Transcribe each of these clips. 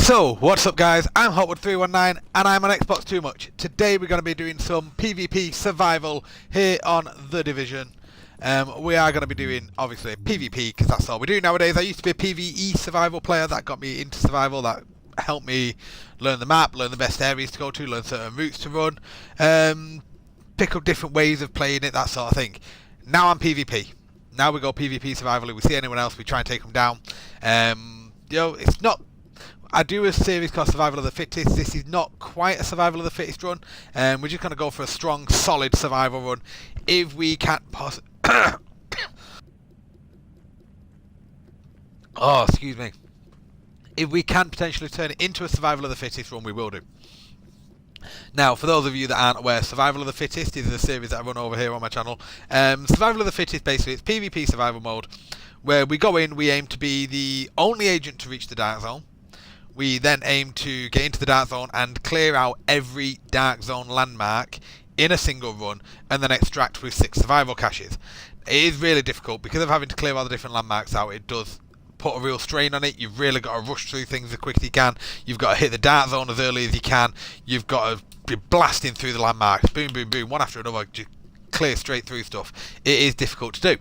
So, what's up guys, I'm Hotwood319 and I'm on Xbox Too Much. Today we're going to be doing some PvP survival here on The Division. We are going to be doing, obviously, PvP because that's all we do nowadays. I used to be a PvE survival player, that got me into survival, that helped me learn the map, learn the best areas to go to, learn certain routes to run, pick up different ways of playing it, that sort of thing. Now I'm PvP. Now we go PvP survival. If we see anyone else, we try and take them down. It's not... I do a series called Survival of the Fittest. This is not quite a Survival of the Fittest run. We're just going to go for a strong, solid survival run. If we can't oh, excuse me. If we can potentially turn it into a Survival of the Fittest run, we will do. Now, for those of you that aren't aware, Survival of the Fittest is a series that I run over here on my channel. Survival of the Fittest, basically, it's PvP survival mode, where we go in, we aim to be the only agent to reach the Dark Zone. We then aim to get into the Dark Zone and clear out every Dark Zone landmark in a single run, and then extract with 6 survival caches. It is really difficult, because of having to clear all the different landmarks out, it does put a real strain on it. You've really got to rush through things as quick as you can. You've got to hit the Dark Zone as early as you can. You've got to be blasting through the landmarks, boom, boom, boom, one after another, just clear straight through stuff. It is difficult to do.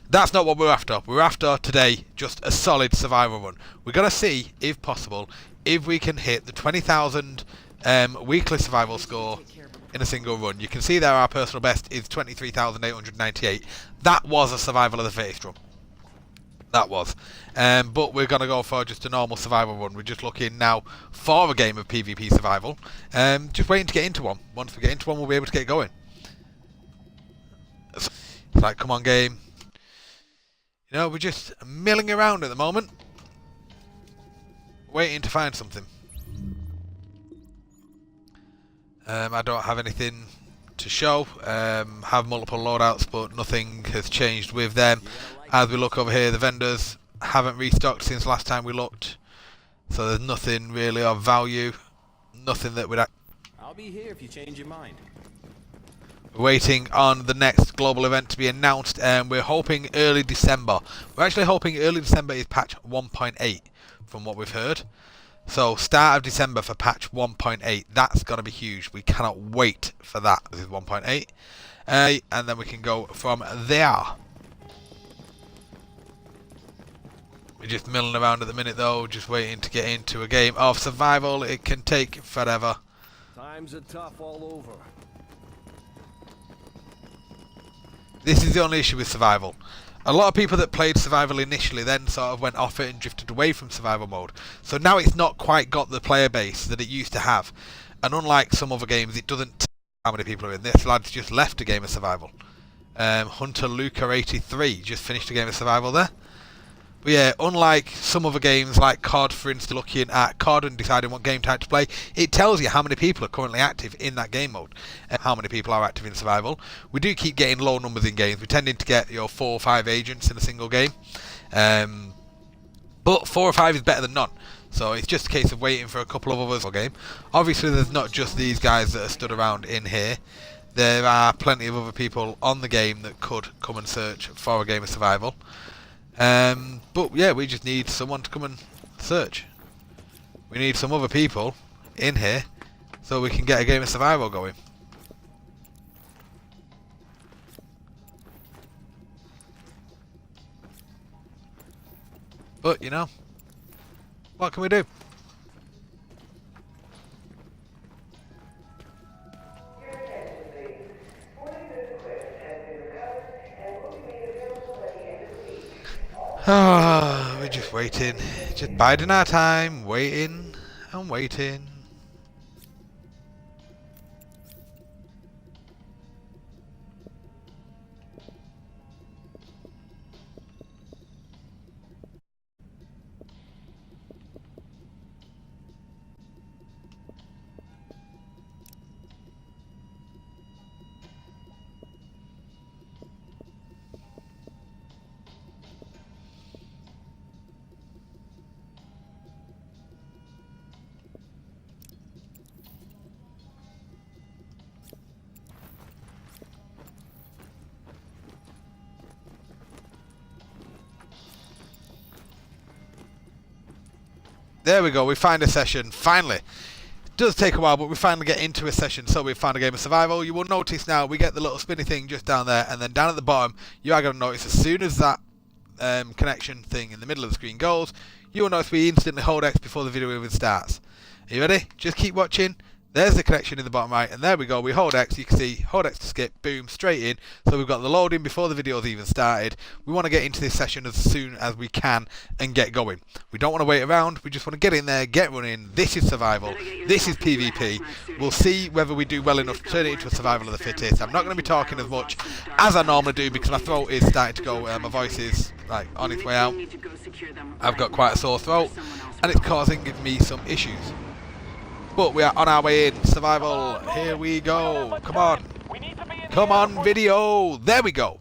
That's not what we're after. We're after today just a solid survival run. We're going to see, if possible, if we can hit the 20,000 weekly survival score in a single run. You can see there our personal best is 23,898. That was a Survival of the Fittest run. That was. But we're going to go for just a normal survival run. We're just looking now for a game of PvP survival. Just waiting to get into one. Once we get into one, we'll be able to get going. It's like, come on game. You know, we're just milling around at the moment, waiting to find something. I don't have anything to show. Have multiple loadouts, but nothing has changed with them. As we look over here, the vendors haven't restocked since last time we looked, so there's nothing really of value. Nothing that would... I'll be here if you change your mind. Waiting on the next global event to be announced, and we're hoping early December. We're actually hoping early December is patch 1.8 from what we've heard. So start of December for patch 1.8. That's going to be huge. We cannot wait for that. This is 1.8. And then we can go from there. We're just milling around at the minute though, just waiting to get into a game of survival. It can take forever. Times are tough all over. This is the only issue with survival. A lot of people that played survival initially then sort of went off it and drifted away from survival mode. So now it's not quite got the player base that it used to have. And unlike some other games, it doesn't tell how many people are in. This lad's just left a game of survival. Hunter Luca 83 just finished a game of survival there. But yeah, unlike some other games like COD, for instance, looking at COD and deciding what game type to play, it tells you how many people are currently active in that game mode, and how many people are active in survival. We do keep getting low numbers in games. We're tending to get 4 or 5 agents in a single game, but 4 or 5 is better than none. So it's just a case of waiting for a couple of others for game. Obviously, there's not just these guys that are stood around in here. There are plenty of other people on the game that could come and search for a game of survival. But yeah, we just need someone to come and search. We need some other people in here so we can get a game of survival going. But you know, what can we do? Oh, we're just waiting, just biding our time, waiting and waiting. There we go, we find a session, finally. It does take a while, but we finally get into a session, so we've found a game of survival. You will notice now, we get the little spinny thing just down there, and then down at the bottom, you are going to notice as soon as that connection thing in the middle of the screen goes, you will notice we instantly hold X before the video even starts. Are you ready? Just keep watching. There's the connection in the bottom right, and there we go. We hold X, you can see, hold X to skip, boom, straight in. So we've got the loading before the video's even started. We want to get into this session as soon as we can and get going. We don't want to wait around, we just want to get in there, get running. This is survival, this is PvP. We'll see whether we do well enough to turn it into a survival of the fittest. I'm not going to be talking as much as I normally do because my throat is starting to go, my voice is like on its way out. I've got quite a sore throat and it's causing me some issues. But we are on our way in. Survival. Here we go. Come on. Come on, video. There we go.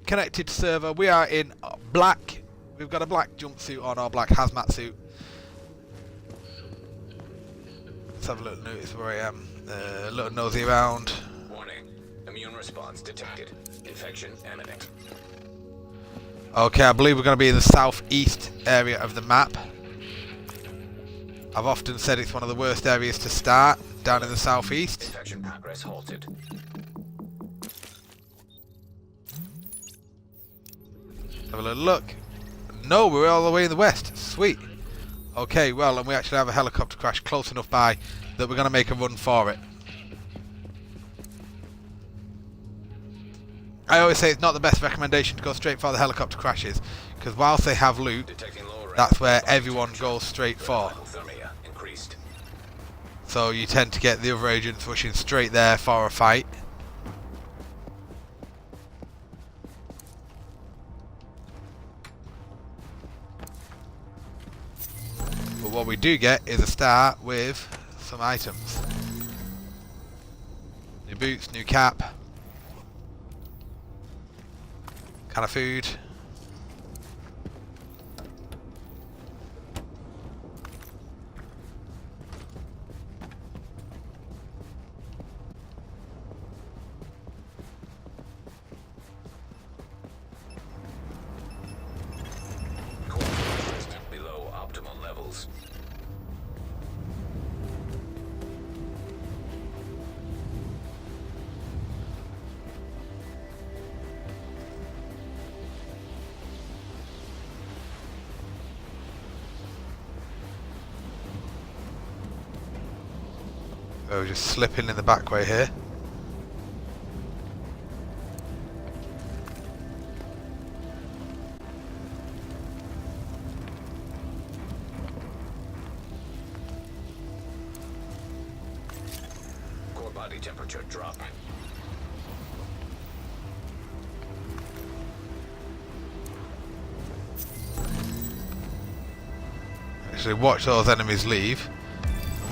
Connected server. We are in black. We've got a black jumpsuit on, or black hazmat suit. Let's have a little notice where I am. A little nosy around. Warning. Immune response detected. Infection imminent. Okay, I believe we're going to be in the southeast area of the map. I've often said it's one of the worst areas to start, down in the southeast. Infection progress halted. Have a little look. No, we're all the way in the west. Sweet. Okay, well, and we actually have a helicopter crash close enough by that we're going to make a run for it. I always say it's not the best recommendation to go straight for the helicopter crashes, because whilst they have loot, that's where everyone goes straight for. So you tend to get the other agents rushing straight there for a fight. But what we do get is a start with some items. New boots, new cap, can of food. Below optimal levels. We're just slipping in the back way here. Core body temperature drop. Actually, watch those enemies leave.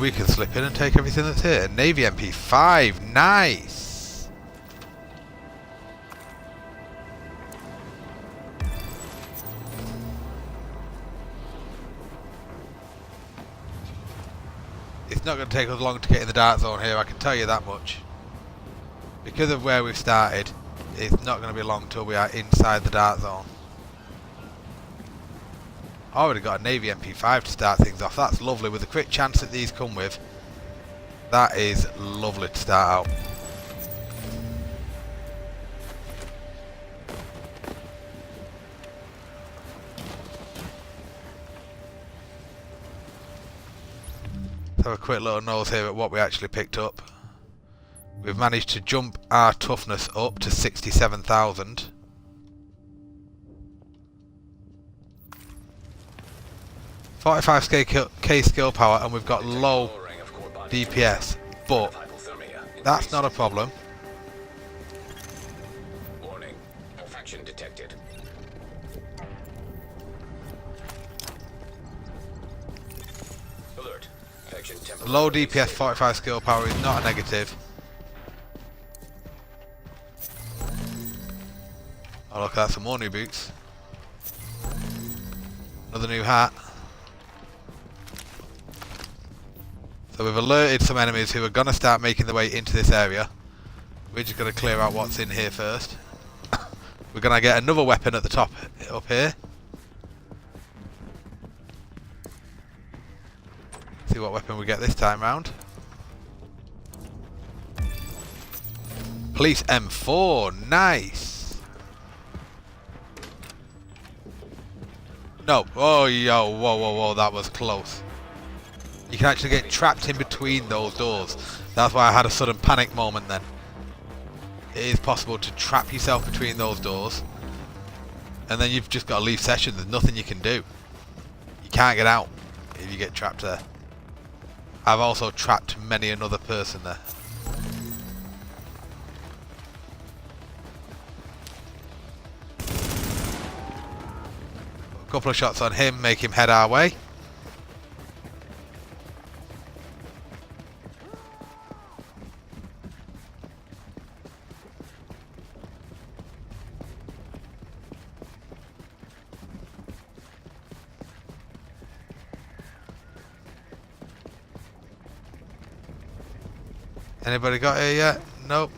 We can slip in and take everything that's here. Navy MP5, nice! It's not going to take us long to get in the dark zone here, I can tell you that much. Because of where we've started, it's not going to be long till we are inside the dark zone. Already got a Navy MP5 to start things off. That's lovely with the crit chance that these come with. That is lovely to start out. Let's have a quick little nose here at what we actually picked up. We've managed to jump our toughness up to 67,000. $45k skill power, and we've got low DPS, but that's not a problem. Warning. Infection detected. Alert. Infection temperature. Low DPS, 45 skill power is not a negative. Oh look, that's some more new boots. Another new hat. So we've alerted some enemies who are going to start making their way into this area. We're just going to clear out what's in here first. We're going to get another weapon at the top up here. See what weapon we get this time round. Police M4, nice. No, oh yo, whoa, whoa, whoa, that was close. You can actually get trapped in between those doors. That's why I had a sudden panic moment then. It is possible to trap yourself between those doors. And then you've just got to leave session. There's nothing you can do. You can't get out if you get trapped there. I've also trapped many another person there. A couple of shots on him, make him head our way. Anybody got here yet? Nope.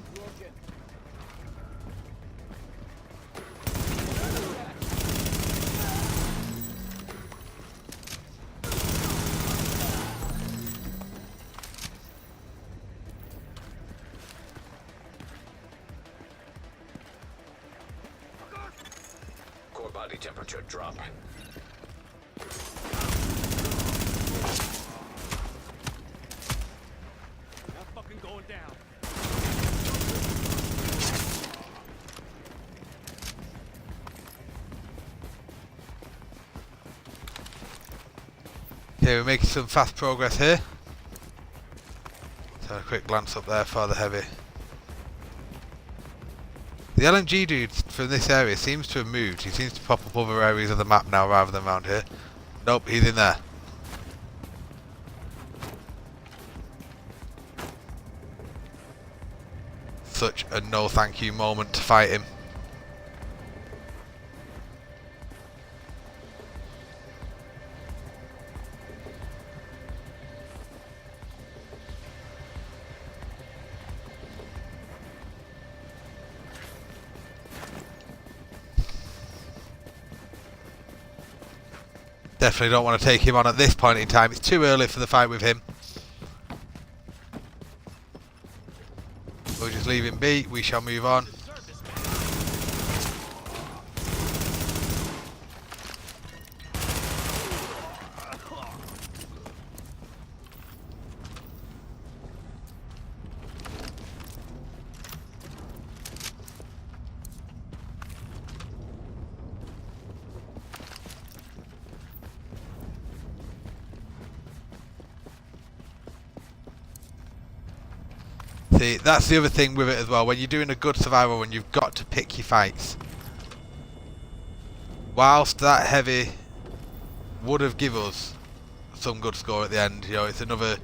Core body temperature drop. Going down. Okay, we're making some fast progress here. So a quick glance up there for the heavy. The LMG dude from this area seems to have moved. He seems to pop up other areas of the map now rather than around here. Nope, he's in there. Such a no thank you moment to fight him. Definitely don't want to take him on at this point in time. It's too early for the fight with him. We'll just leave him be. We shall move on. See, that's the other thing with it as well. When you're doing a good survival run, you've got to pick your fights. Whilst that heavy would have given us some good score at the end, you know, it's another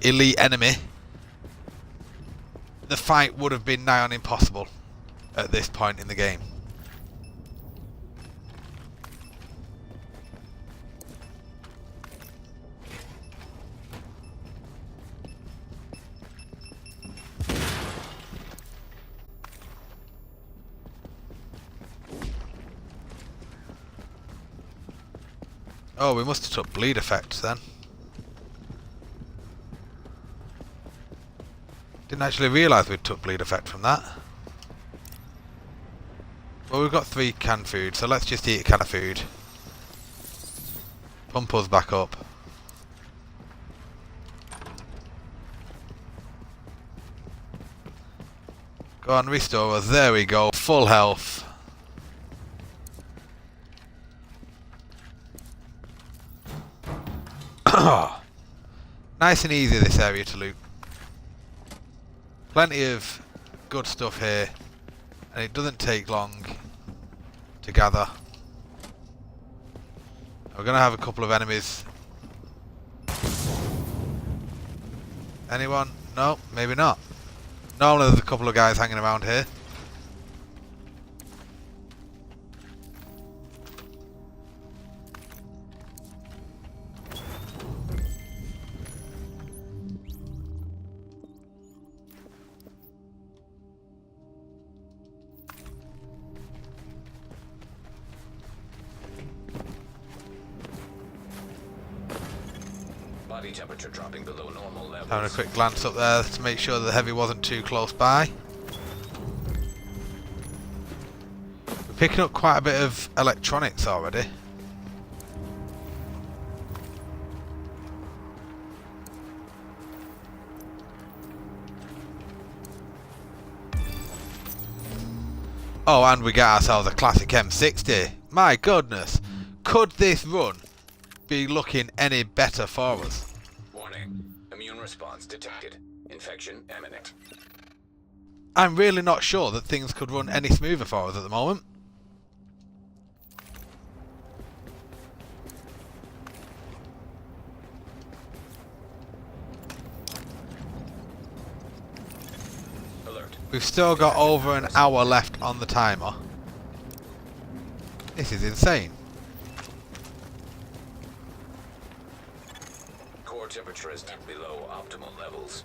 elite enemy, the fight would have been nigh on impossible at this point in the game. Oh, we must have took bleed effects then. Didn't actually realise we took bleed effect from that. Well, we've got 3 canned food, so let's just eat a can of food. Pump us back up. Go on, restore us. There we go. Full health. Nice and easy this area to loot. Plenty of good stuff here, and it doesn't take long to gather. We're going to have a couple of enemies. Anyone? No, maybe not. Normally there's a couple of guys hanging around here. body temperature dropping below normal levels. Having a quick glance up there to make sure that the heavy wasn't too close by. We're picking up quite a bit of electronics already. Oh, and we get ourselves a classic M60. My goodness. Could this run be looking any better for us? Warning. Immune response detected. Infection imminent. I'm really not sure that things could run any smoother for us at the moment. Alert. We've still got over an hour left on the timer. This is insane. Core temperature is below optimal levels.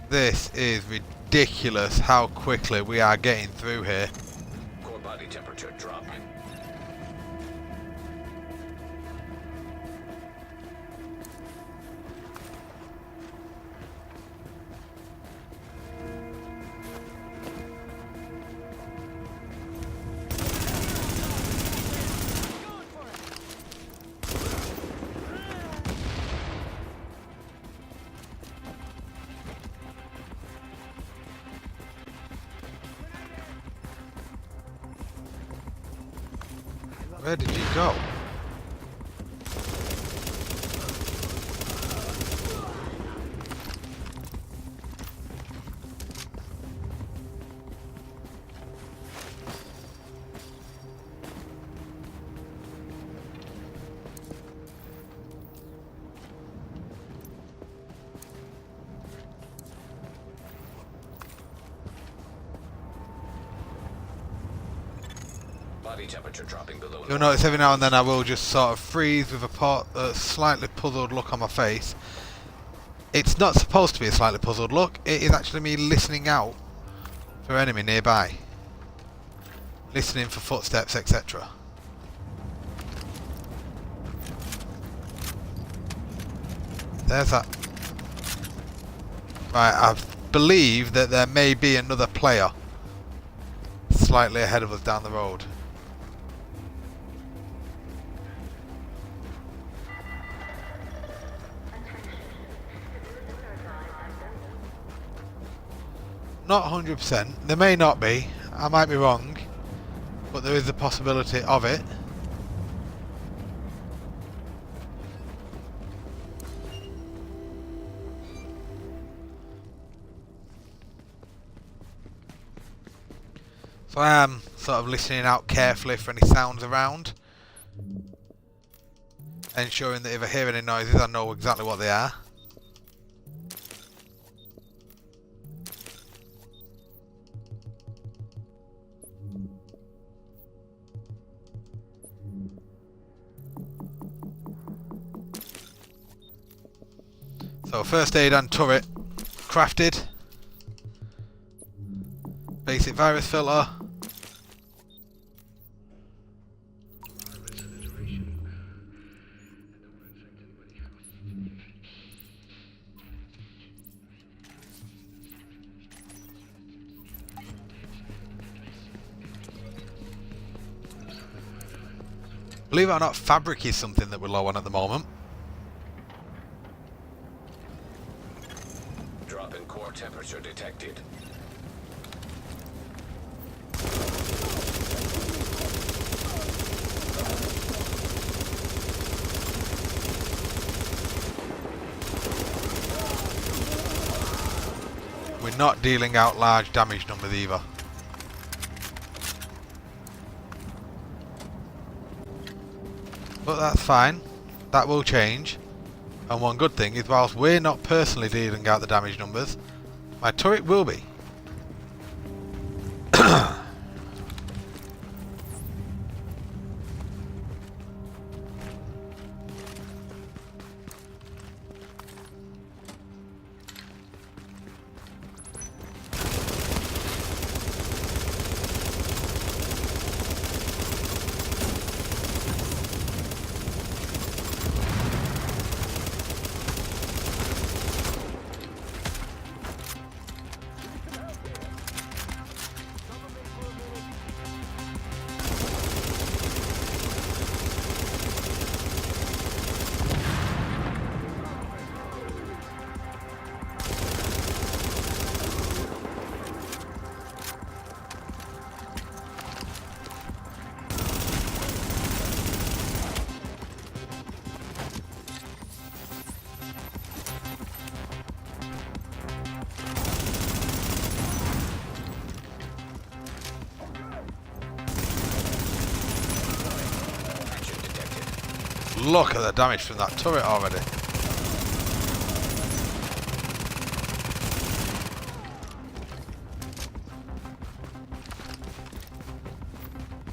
This is ridiculous how quickly we are getting through here. Core body temperature dropping. Where did you go? Body temperature dropping below You'll normal. notice every now and then I will just sort of freeze with a slightly puzzled look on my face. It's not supposed to be a slightly puzzled look, it is actually me listening out for enemy nearby. Listening for footsteps, etc. There's that. Right, I believe that there may be another player slightly ahead of us down the road. Not 100%. There may not be. I might be wrong. But there is a possibility of it. So I am sort of listening out carefully for any sounds around. Ensuring that if I hear any noises I know exactly what they are. So first aid and turret crafted. Basic virus filter. Believe it or not, fabric is something that we're low on at the moment. Drop in core temperature detected. We're not dealing out large damage numbers either. But that's fine. That will change. And one good thing is whilst we're not personally dealing out the damage numbers, My turret will be. Look at the damage from that turret already.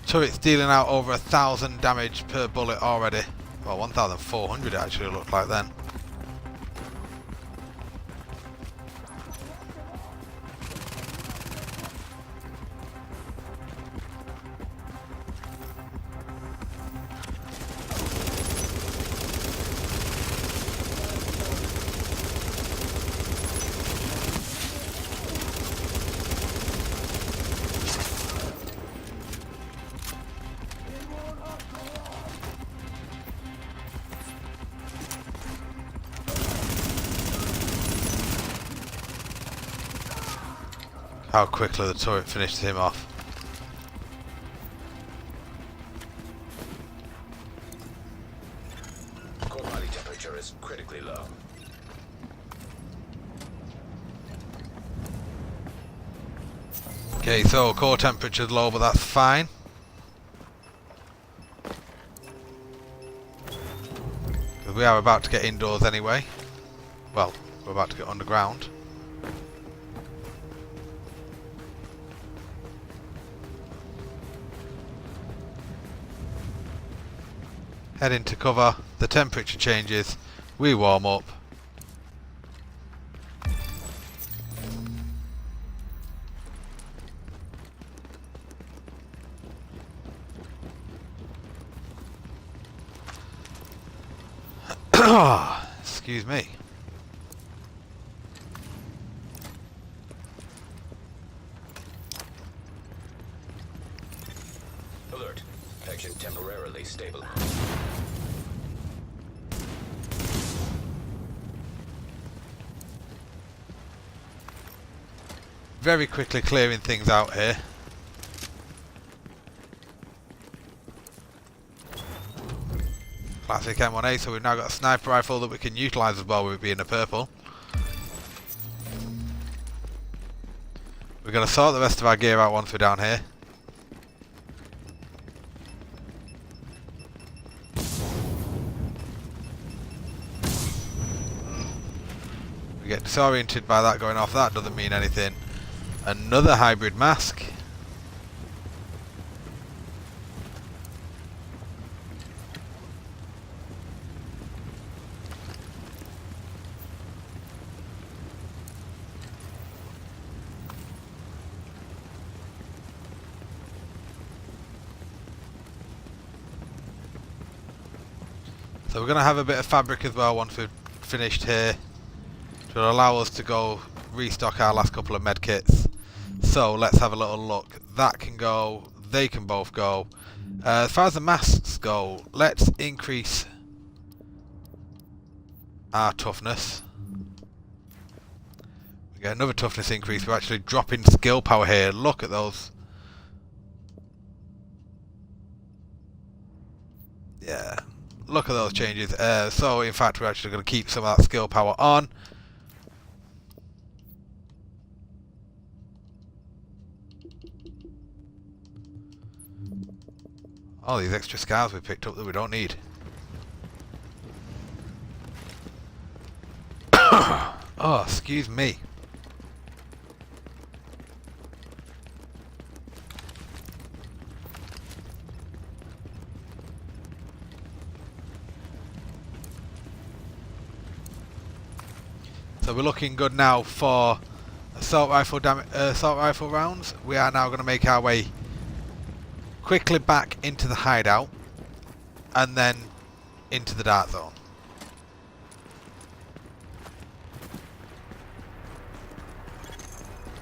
Turret's dealing out over 1,000 damage per bullet already. Well, 1,400 it actually looked like then. How quickly the turret finished him off. Core body temperature is critically low. Okay, so core temperature's low, but that's fine. Because we are about to get indoors anyway. Well, we're about to get underground. Head into cover, the temperature changes, we warm up. Excuse me. Alert. Connection temporarily stable. Very quickly clearing things out here. Classic M1A, so we've now got a sniper rifle that we can utilise as well with it being a purple. We're going to sort the rest of our gear out once we're down here. We get disoriented by that going off, that doesn't mean anything. Another hybrid mask. So we're going to have a bit of fabric as well once we've finished here, which will allow us to go restock our last couple of medkits. So let's have a little look. That can go, they can both go. As far as the masks go, let's increase our toughness. We get another toughness increase. We're actually dropping skill power here. Look at those. Yeah, look at those changes. So in fact we're actually going to keep some of that skill power on. All these extra scars we picked up that we don't need. Oh, excuse me. So we're looking good now for assault rifle rounds. We are now going to make our way quickly back into the hideout and then into the dark zone.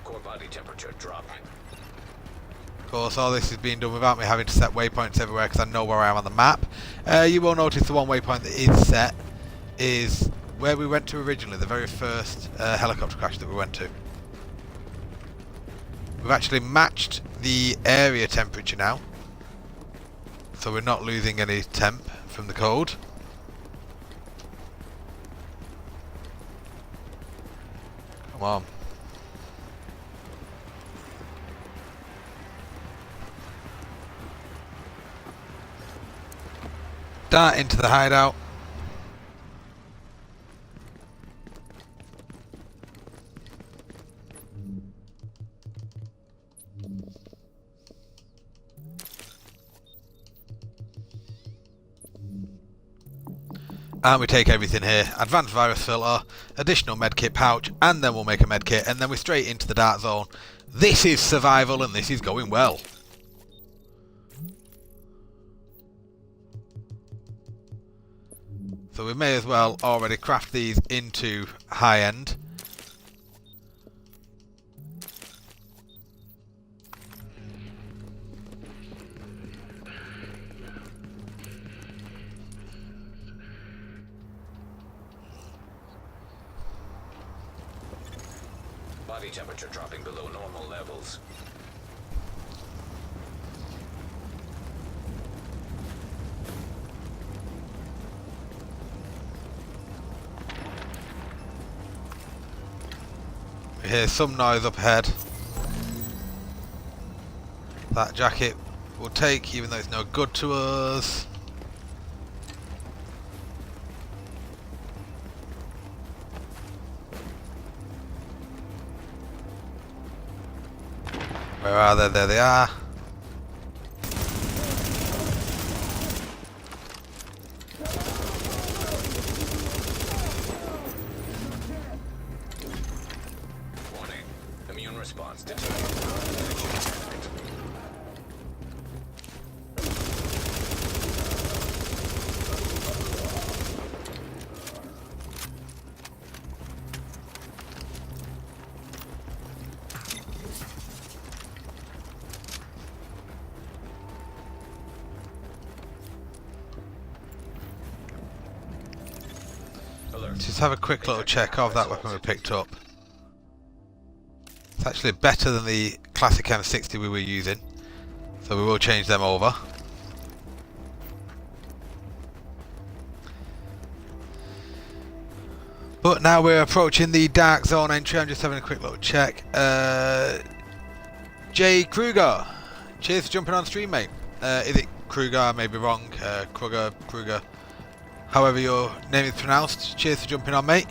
Core body temperature drop. Of course, all this is being done without me having to set waypoints everywhere because I know where I am on the map. You will notice the one waypoint that is set is where we went to originally, the very first helicopter crash that we went to. We've actually matched the area temperature now, so we're not losing any temp from the code. Come on. Dart into the hideout. And we take everything here. Advanced virus filter, additional medkit pouch, and then we'll make a medkit, and then we're straight into the dark zone. This is survival and this is going well. So we may as well already craft these into high end. Body temperature dropping below normal levels. We hear some noise up ahead. That jacket we'll take, even though it's no good to us. Where are they? There they are. Warning. Immune response detected. Just have a quick little check of that weapon we picked up. It's actually better than the classic M60 we were using, so we will change them over. But now we're approaching the dark zone entry. I'm just having a quick little check. Jay Kruger, cheers for jumping on stream, mate. Is it Kruger? I may be wrong. Kruger. However your name is pronounced. Cheers for jumping on, mate.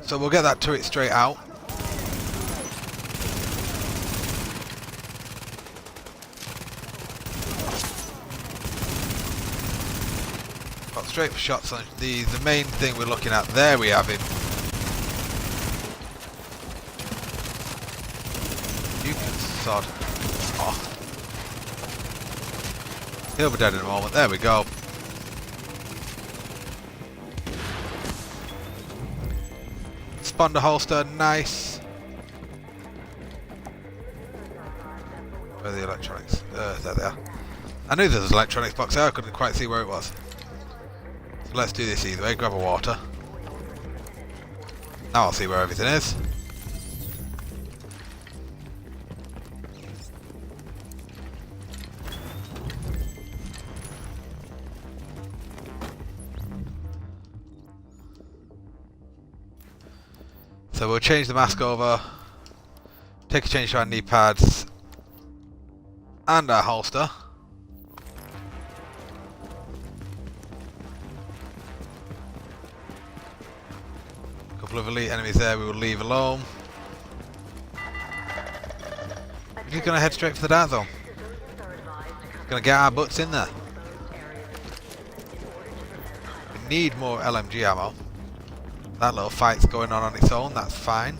So we'll get that turret straight out. Got straight for shots on the main thing we're looking at. There we have him. You can sod off. He'll be dead in a moment. There we go. Spawned a holster, nice. Where are the electronics? There they are. I knew there was an electronics box there, I couldn't quite see where it was. So let's do this either way, grab a water. Now I'll see where everything is. So we'll change the mask over, take a change to our knee pads and our holster. A couple of elite enemies there we will leave alone. We're just going to head straight for the dark zone. Going to get our butts in there. We need more LMG ammo. That little fight's going on its own, that's fine.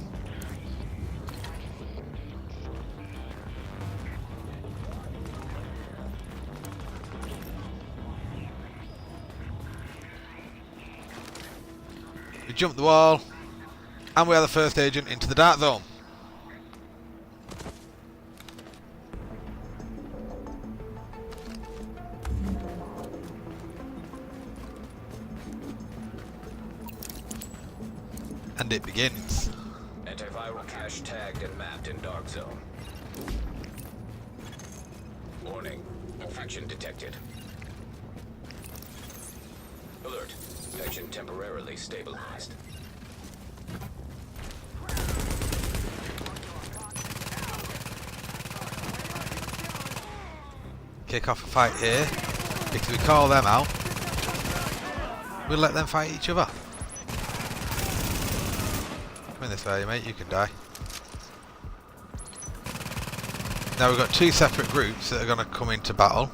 We jump the wall, and we are the first agent into the dark zone. And it begins. Antiviral cache tagged and mapped in DarkZone. Warning. Infection detected. Alert. Infection temporarily stabilized. Kick off a fight here, because we call them out. We'll let them fight each other. Come in this way, mate, you can die. Now we've got two separate groups that are going to come into battle.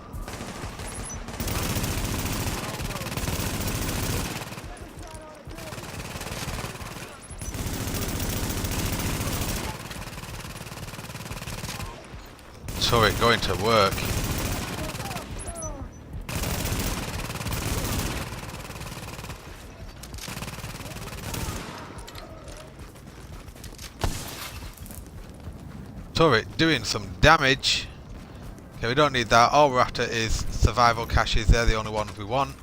Turret going to work. Turret doing some damage. Okay, we don't need that. All we're after is survival caches. They're the only ones we want.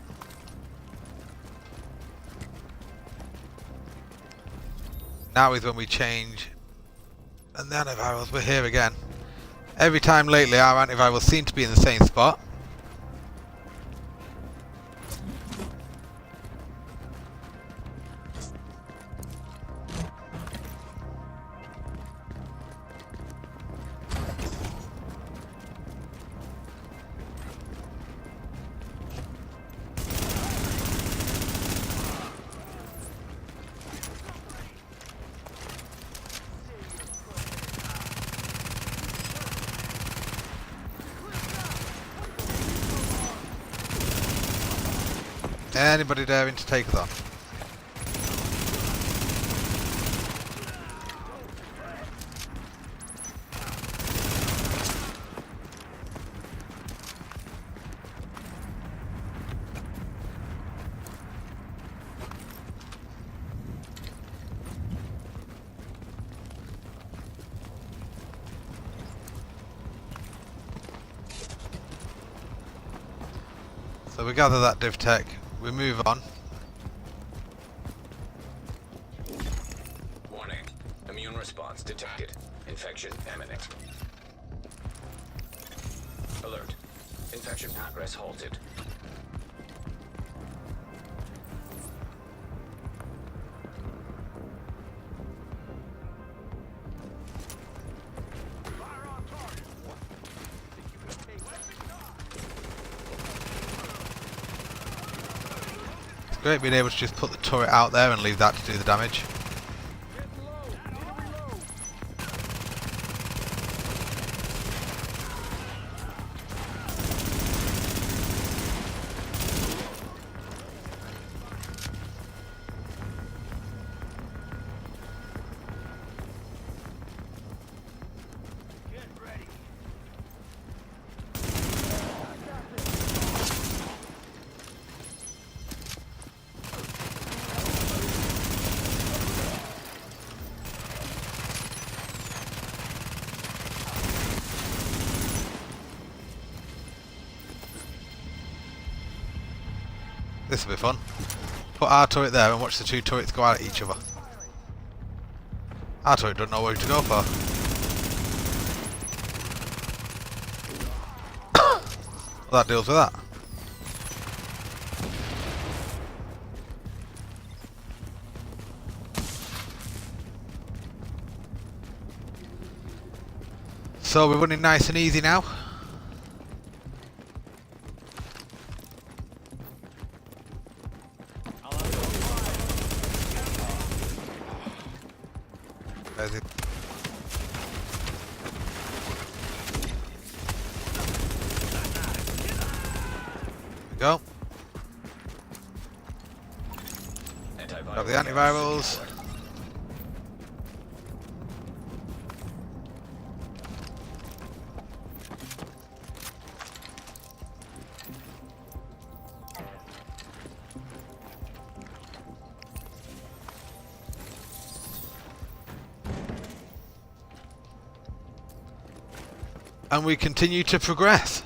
Now is when we change. And the antivirals, we're here again. Every time lately our antivirals seem to be in the same spot. Anybody daring to take us on? So we gather that div tech. We move on. Warning. Immune response detected. Infection imminent. Alert. Infection progress halted. Great being able to just put the turret out there and leave that to do the damage. This will be fun. Put our turret there and watch the two turrets go at each other. Our turret doesn't know where to go for. Well, that deals with that. So we're running nice and easy now. There's it. Go. Antiviral Grab the antivirals. And we continue to progress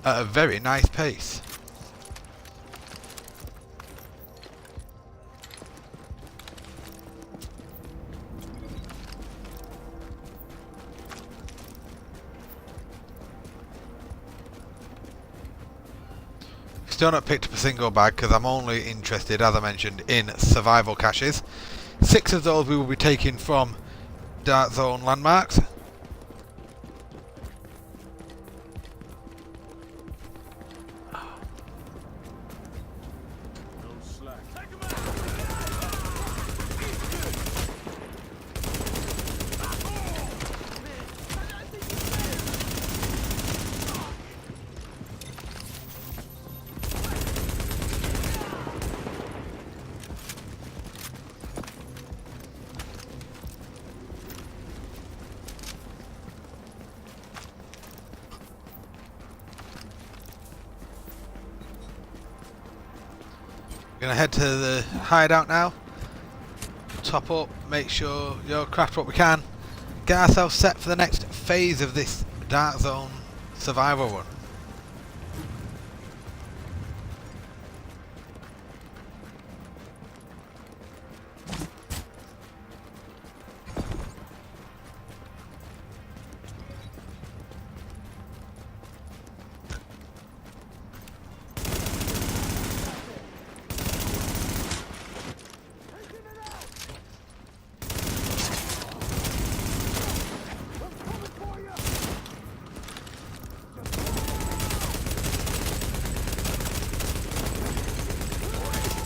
at a very nice pace. Still not picked up a single bag because I'm only interested, as I mentioned, in survival caches. 6 of those we will be taking from DarkZone landmarks. Gonna head to the hideout now, top up, make sure craft what we can, get ourselves set for the next phase of this Dark Zone survival run.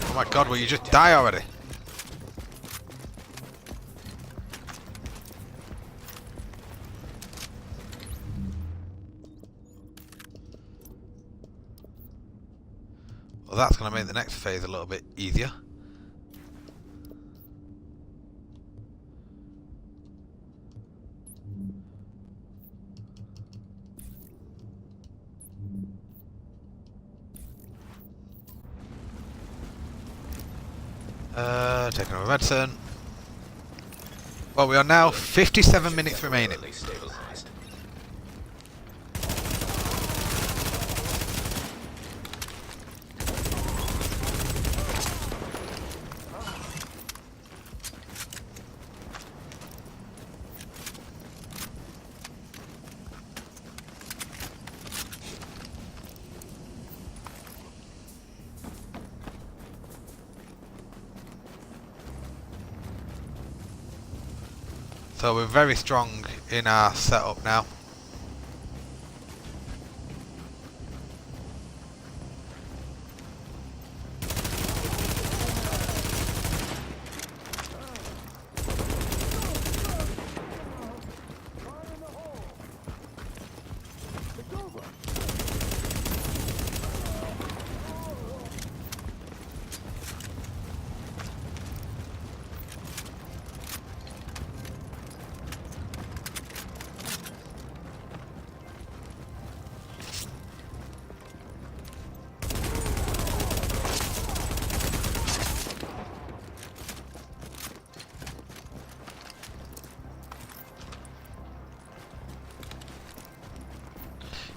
Oh my god, will you just die already? Well, that's going to make the next phase a little bit easier. Taking a medicine. Well, we are now 57 minutes remaining. Stabilized. So we're very strong in our setup now.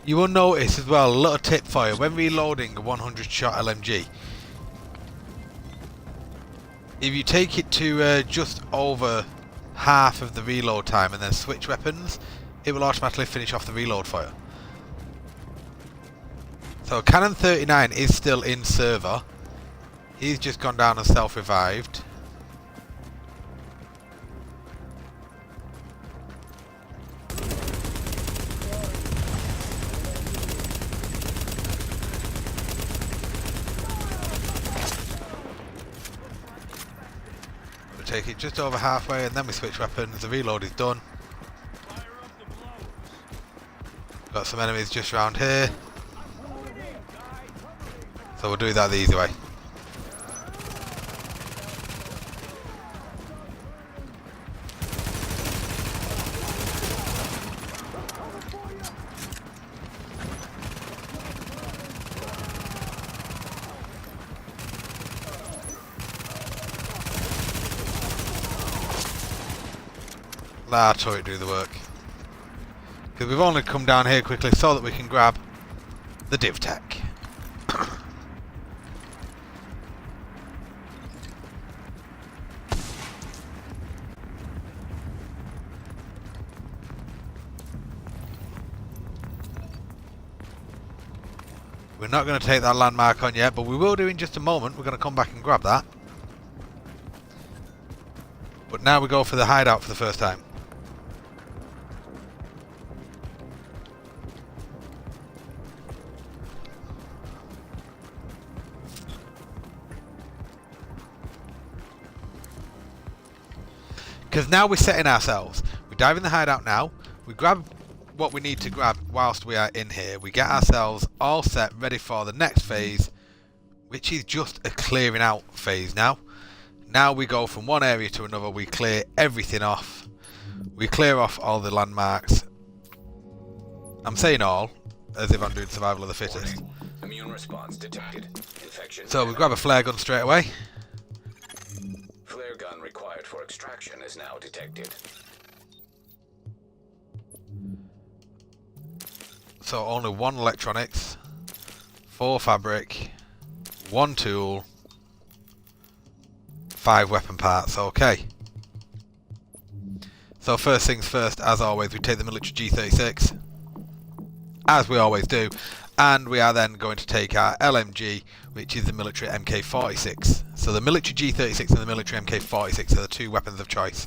You will notice as well, a little tip for you, when reloading a 100 shot LMG, if you take it to just over half of the reload time and then switch weapons, it will automatically finish off the reload for you. So Cannon 39 is still in server. He's just gone down and self-revived. Take it just over halfway and then we switch weapons. The reload is done. Got some enemies just around here, so we'll do that the easy way. let our turret do the work. Because we've only come down here quickly so that we can grab the div tech. We're not going to take that landmark on yet, but we will do in just a moment. We're going to come back and grab that. But now we go for the hideout for the first time. Because now we're setting ourselves. We dive in the hideout now. We grab what we need to grab whilst we are in here. We get ourselves all set, ready for the next phase, which is just a clearing out phase now. Now we go from one area to another. We clear everything off. We clear off all the landmarks. I'm saying all, as if I'm doing survival of the fittest. Immune response detected. Infection. So we grab a flare gun straight away. Flare gun required for extraction is now detected. So only 1 electronics, 4 fabric, 1 tool, 5 weapon parts. Okay. So first things first, as always, we take the military G36, as we always do, and we are then going to take our LMG, which is the military MK46. So the military G36 and the military MK46 are the 2 weapons of choice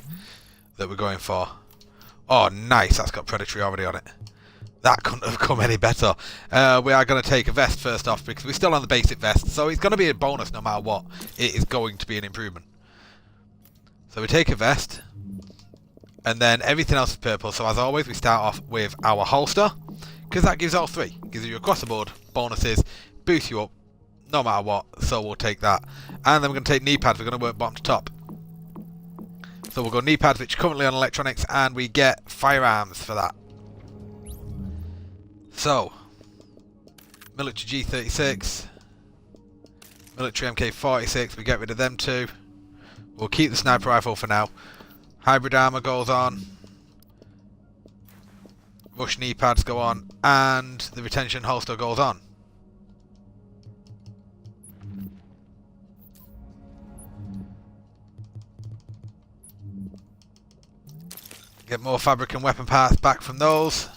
that we're going for. Oh, nice! That's got predatory already on it. That couldn't have come any better. We are going to take a vest first off because we're still on the basic vest, so it's going to be a bonus no matter what. It is going to be an improvement. So we take a vest, and then everything else is purple. So as always, we start off with our holster, because that gives all 3. Gives you across the board bonuses, boosts you up no matter what, so we'll take that. And then we're going to take knee pads. We're going to work bottom to top. So we'll go knee pads, which are currently on electronics, and we get firearms for that. So, military G36, military MK46, we get rid of them 2. We'll keep the sniper rifle for now. Hybrid armor goes on. Rush knee pads go on, and the retention holster goes on. Get more fabric and weapon parts back from those.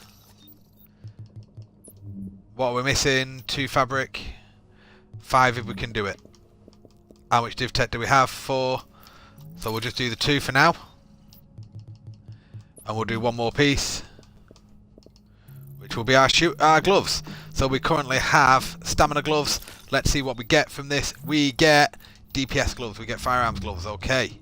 What are we missing? 2 fabric, 5 if we can do it. How much div tech do we have? 4. So we'll just do the 2 for now. And we'll do 1 more piece, which will be our gloves. So we currently have stamina gloves. Let's see what we get from this. We get DPS gloves. We get firearms gloves. Okay.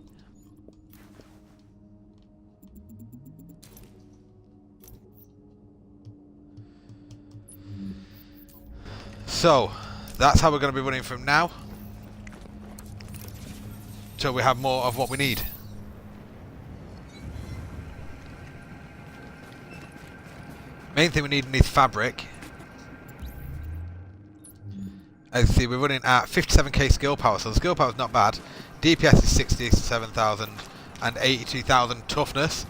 So, that's how we're going to be running from now till we have more of what we need. Main thing we need is fabric. As you see, we're running at 57k skill power, so the skill power is not bad. DPS is 67,000 and 82,000 toughness.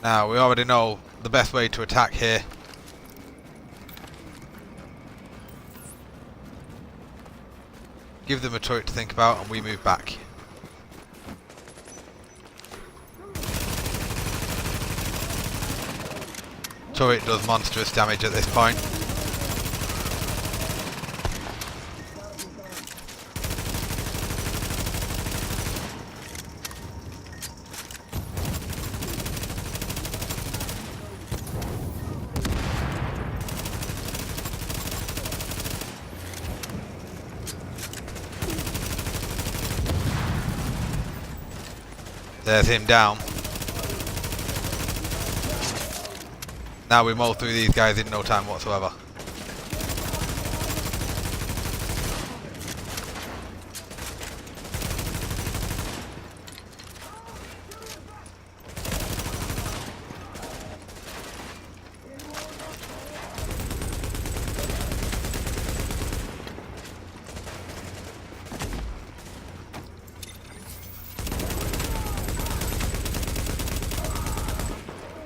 Now, we already know the best way to attack here. Give them a turret to think about, and we move back. Turret does monstrous damage at this point. There's him down. Now we mow through these guys in no time whatsoever.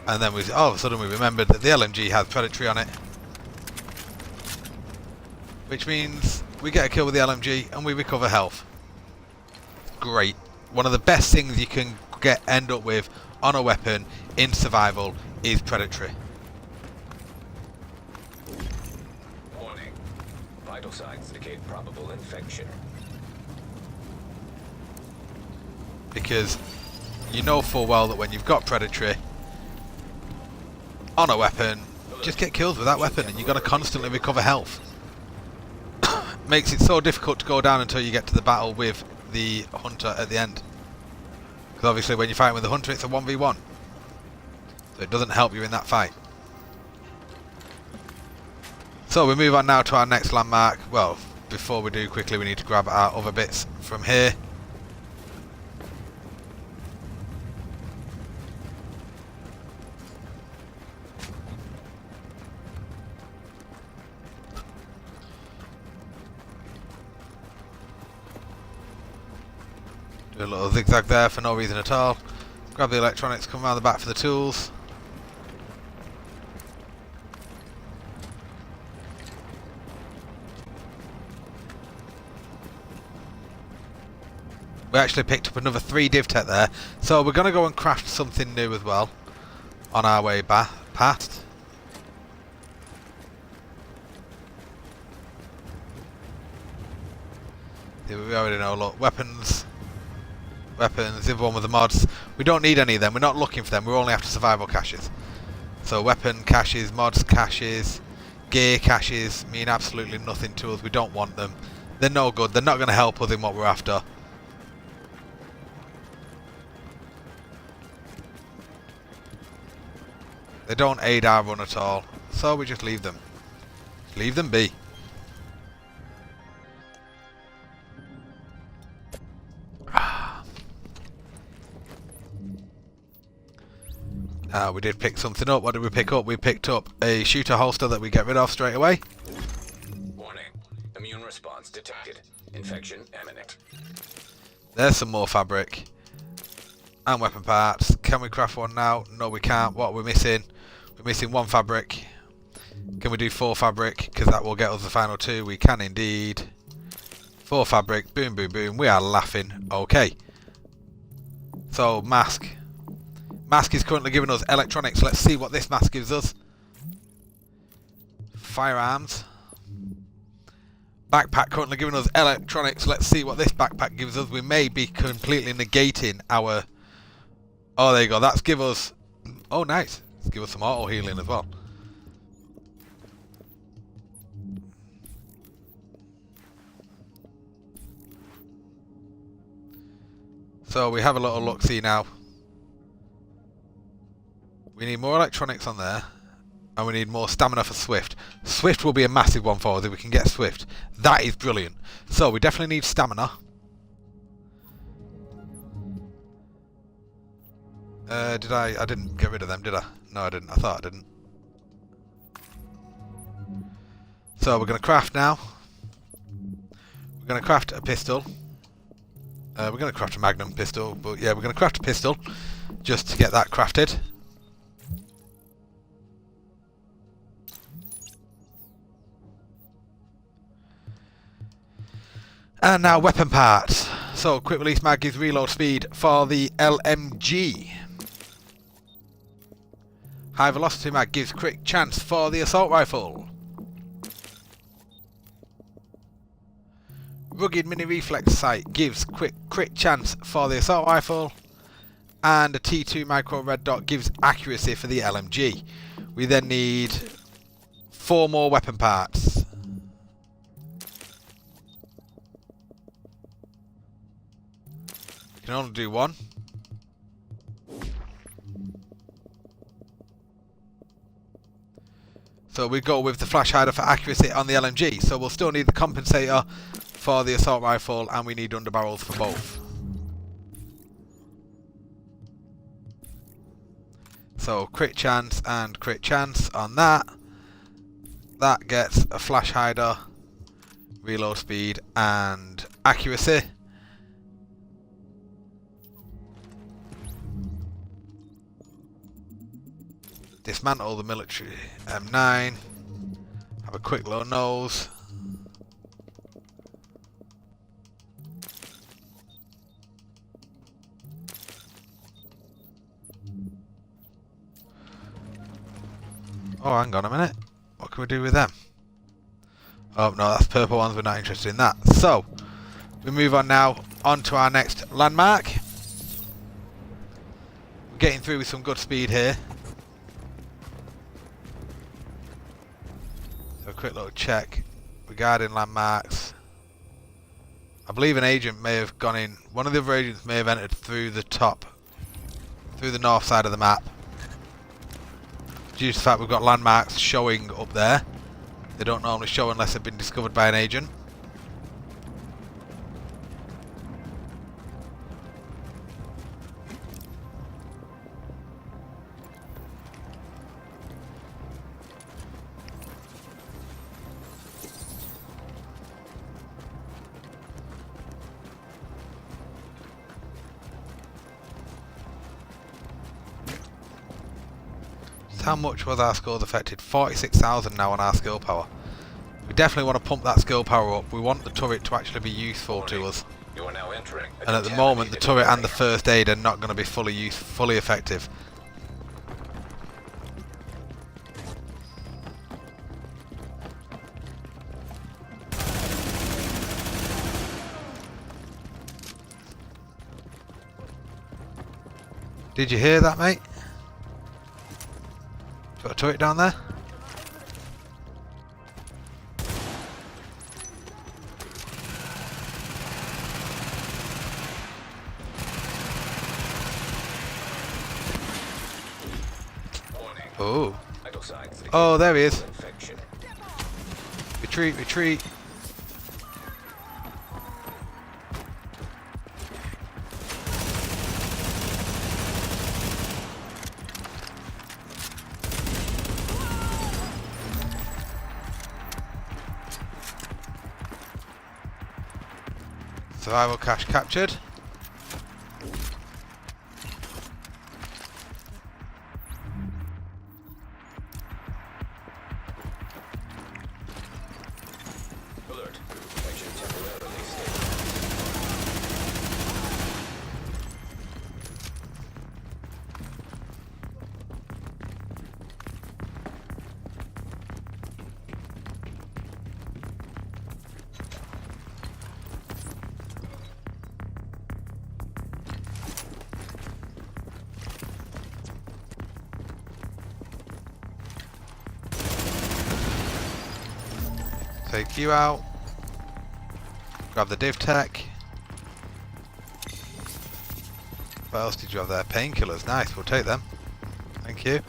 And then all of a sudden we remembered that the LMG has predatory on it. Which means we get a kill with the LMG and we recover health. Great. One of the best things you can end up with on a weapon in survival is predatory. Warning. Vital signs indicate probable infection. Because you know full well that when you've got predatory on a weapon, just get kills with that weapon and you've got to constantly recover health. Makes it so difficult to go down until you get to the battle with the hunter at the end. Because obviously when you're fighting with the hunter it's a 1v1. So it doesn't help you in that fight. So we move on now to our next landmark. Well, before we do, quickly we need to grab our other bits from here. Do a little zigzag there for no reason at all. Grab the electronics, come around the back for the tools. We actually picked up another 3 div tech there, so we're going to go and craft something new as well on our way past. We already know, look, weapons, the other one with the mods. We don't need any of them, we're not looking for them, we're only after survival caches. So weapon caches, mods caches, gear caches mean absolutely nothing to us, we don't want them. They're no good, they're not going to help us in what we're after. They don't aid our run at all, so we just leave them. Leave them be. We did pick something up. What did we pick up? We picked up a shooter holster that we get rid of straight away. Warning. Immune response detected. Infection imminent. There's some more fabric. And weapon parts. Can we craft one now? No, we can't. What are we missing? We're missing 1 fabric. Can we do 4 fabric? Because that will get us the final 2. We can indeed. 4 fabric. Boom, boom, boom. We are laughing. Okay. So, mask. Mask is currently giving us electronics. Let's see what this mask gives us. Firearms. Backpack currently giving us electronics. Let's see what this backpack gives us. We may be completely negating our... Oh, there you go. That's give us... Oh, nice. Let's give us some auto healing as well. So we have a little look-see now. We need more electronics on there, and we need more stamina for Swift. Swift will be a massive one for us if we can get Swift. That is brilliant. So we definitely need stamina. I didn't get rid of them, did I? No, I didn't. I thought I didn't. So we're going to craft now. We're going to craft a pistol. We're going to craft a magnum pistol, but yeah, we're going to craft a pistol just to get that crafted. And now weapon parts. So quick release mag gives reload speed for the LMG. High velocity mag gives crit chance for the assault rifle. Rugged mini reflex sight gives quick crit chance for the assault rifle. And a T2 micro red dot gives accuracy for the LMG. We then need 4 more weapon parts. You can only do 1. So we go with the flash hider for accuracy on the LMG. So we'll still need the compensator for the assault rifle, and we need underbarrels for both. So crit chance and crit chance on that. That gets a flash hider, reload speed, and accuracy. Dismantle the military M9. Have a quick low nose. Oh, hang on a minute. What can we do with them? Oh, no, that's purple ones. We're not interested in that. So, we move on now onto our next landmark. We're getting through with some good speed here. So a quick little check regarding landmarks. I believe an agent may have gone in. One of the other agents may have entered through the top, through the north side of the map. Due to the fact we've got landmarks showing up there. They don't normally show unless they've been discovered by an agent. How much was our scores affected? 46,000 now on our skill power. We definitely want to pump that skill power up. We want the turret to actually be useful to us. You are now entering. And at the moment, the turret and the first aid are not going to be fully effective. Did you hear that, mate? Got a turret down there? Oh. Oh, there he is. Retreat, retreat. Survival cache captured. Alert. Section temporarily stable. Take you out. Grab the div tech. What else did you have there? Painkillers. Nice, we'll take them. Thank you.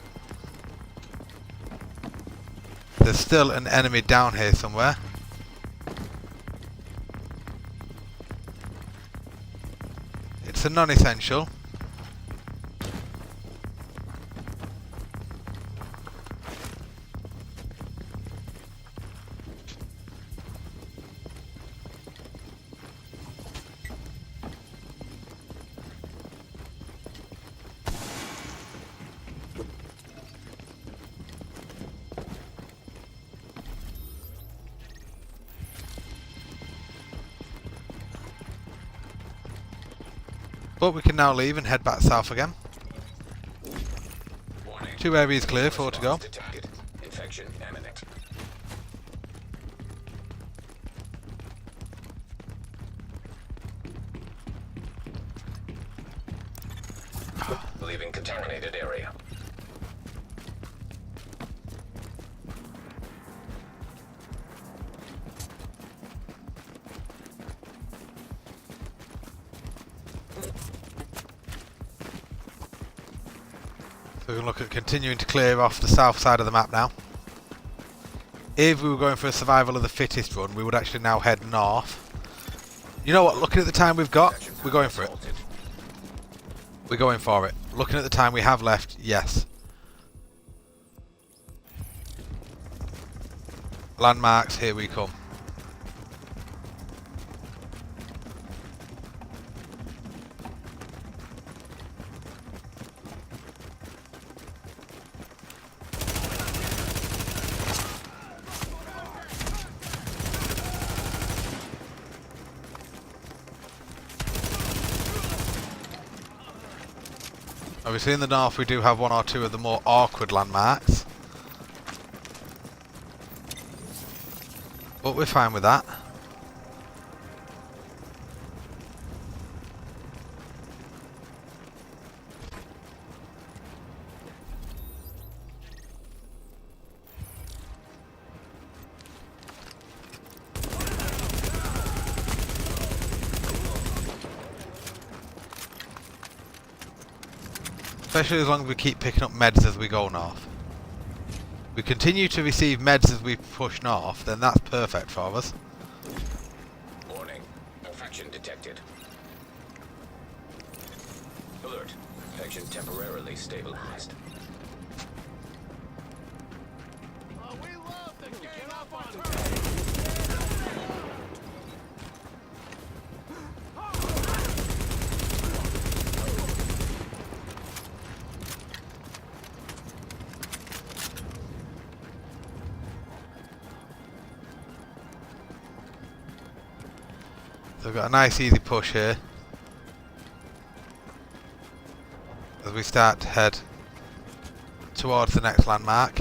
There's still an enemy down here somewhere. It's a non-essential. But we can now leave and head back south again. Warning. 2 areas clear, 4 to go. Detected. Infection imminent. Leaving contaminated area. So we can look at continuing to clear off the south side of the map now. If we were going for a survival of the fittest run, we would actually now head north. You know what, looking at the time we've got, we're going for it. We're going for it. Looking at the time we have left, yes. Landmarks, here we come. Obviously in the north we do have one or two of the more awkward landmarks. But we're fine with that. Especially as long as we keep picking up meds as we go north. We continue to receive meds as we push north, then that's perfect for us. Warning. Infection detected. Alert. Infection temporarily stabilized. We love the game up on her. So we've got a nice easy push here. As we start to head towards the next landmark.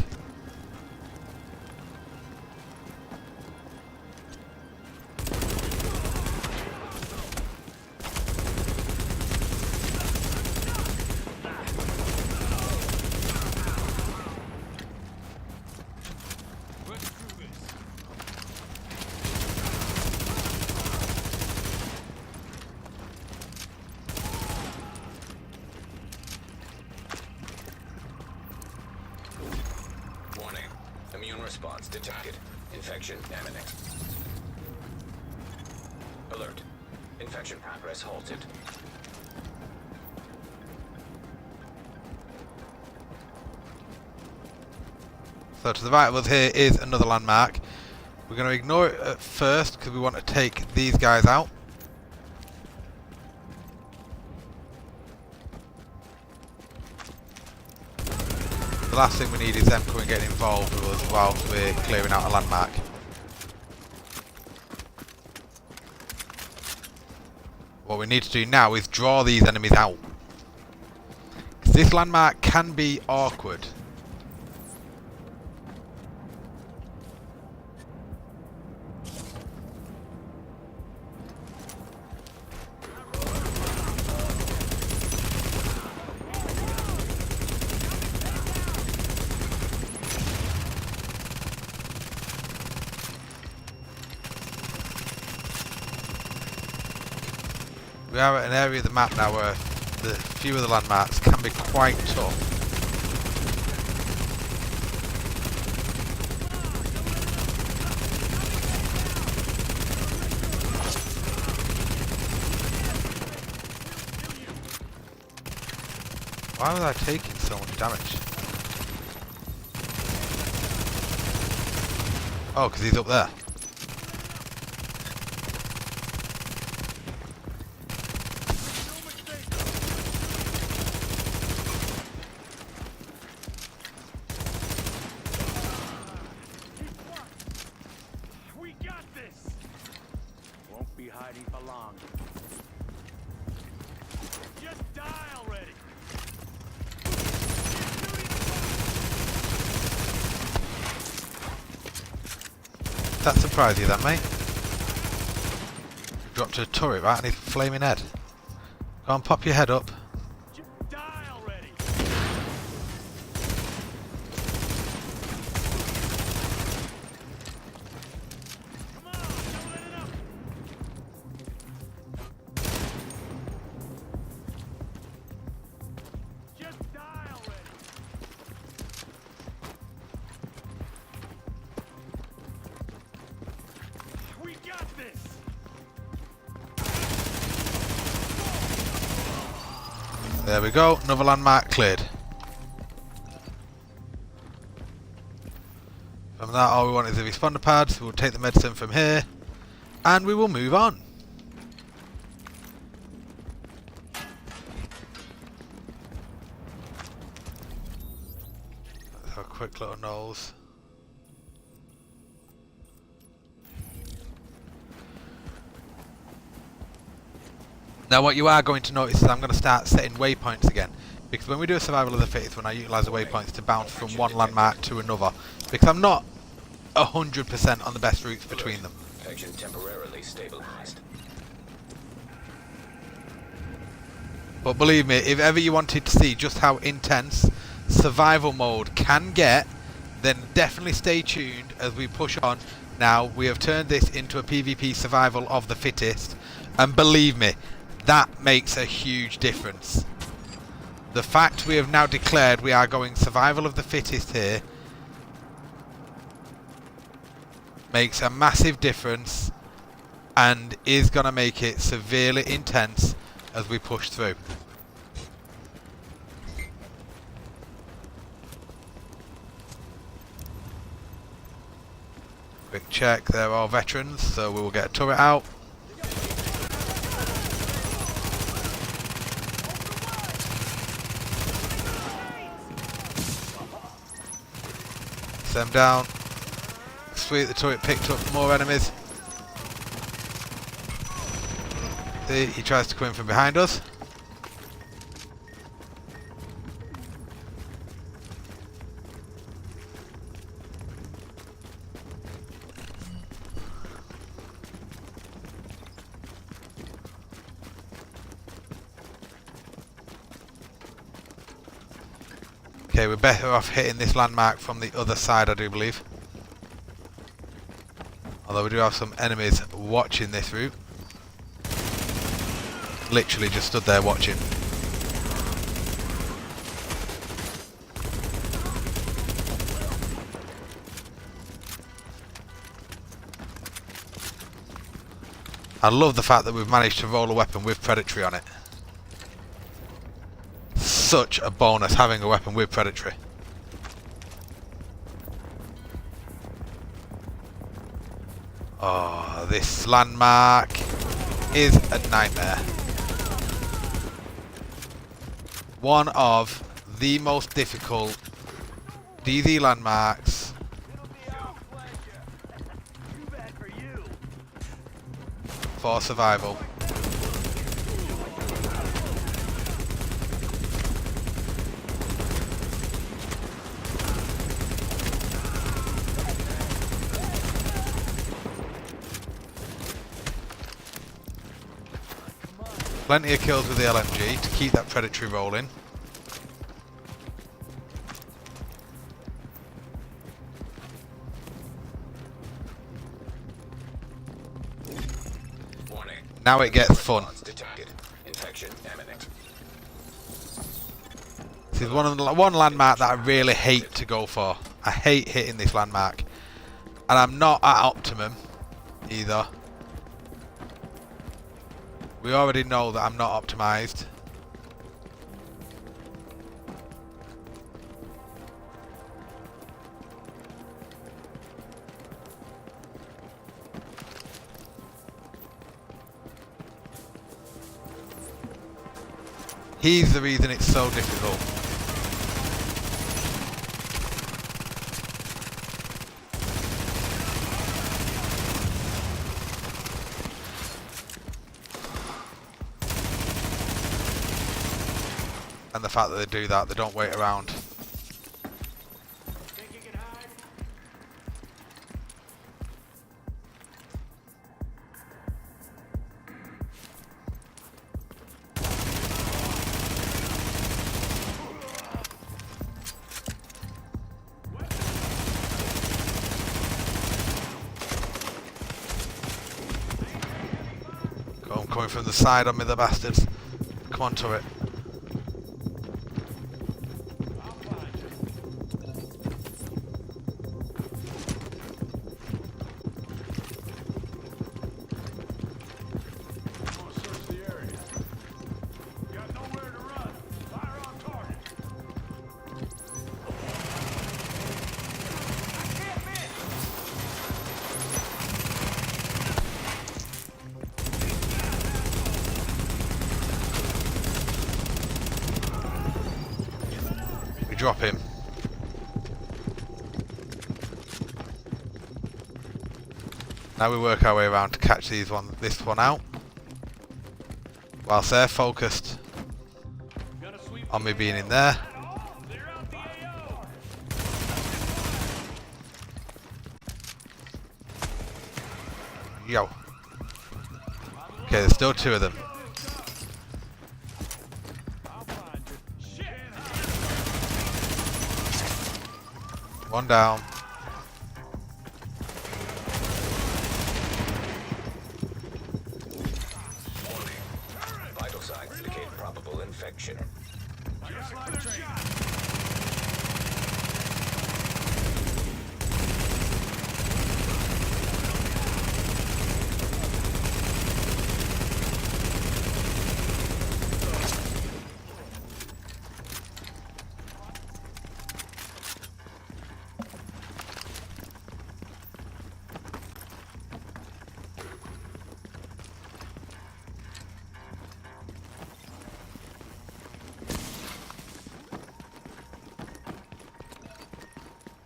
Warning. Immune response detected. Infection imminent. Alert. Infection progress halted. So to the right of us here is another landmark. We're going to ignore it at first because we want to take these guys out. The last thing we need is them coming and getting involved with us whilst we're clearing out a landmark. What we need to do now is draw these enemies out. 'Cause this landmark can be awkward. We are at an area of the map now where the few of the landmarks can be quite tough. Why was I taking so much damage? Oh, because he's up there. Hiding for long. Just die already. That surprised you then, mate? Dropped a turret right on his flaming head. Go on, pop your head up. Just die already. Come on, don't let it up. Just die already. We got this. There we go, another landmark cleared. From that, all we want is a responder pad, so we'll take the medicine from here, and we will move on. Let's have a quick little nose. Now what you are going to notice is I'm going to start setting waypoints again. Because when we do a survival of the fittest, when I utilise the waypoints to bounce from one landmark to another, because I'm not 100% on the best routes between them. Infection temporarily stabilized. But believe me, if ever you wanted to see just how intense survival mode can get, then definitely stay tuned as we push on. Now, we have turned this into a PvP survival of the fittest, and believe me, that makes a huge difference. The fact we have now declared we are going survival of the fittest here makes a massive difference and is going to make it severely intense as we push through. Quick check, they're all veterans, so we will get a turret out. Them down. Sweet, the turret picked up more enemies. See, he tries to come in from behind us. Okay, we're better off hitting this landmark from the other side, I do believe. Although we do have some enemies watching this route. Literally just stood there watching. I love the fact that we've managed to roll a weapon with predatory on it. Such a bonus having a weapon with predatory. Oh, this landmark is a nightmare. One of the most difficult DZ landmarks for survival. Plenty of kills with the LMG to keep that predatory rolling. Warning. Now it gets fun. Detected. Infection imminent. This is one landmark that I really hate to go for. I hate hitting this landmark. And I'm not at optimum either. We already know that I'm not optimized. He's the reason it's so difficult. And the fact that they do that, they don't wait around. I'm coming from the side on me, the bastards. Come on, turret. Drop him. Now we work our way around to catch this one out. Whilst they're focused on me being in there. Yo. Okay, there's still two of them. One down. Vital signs indicate probable infection.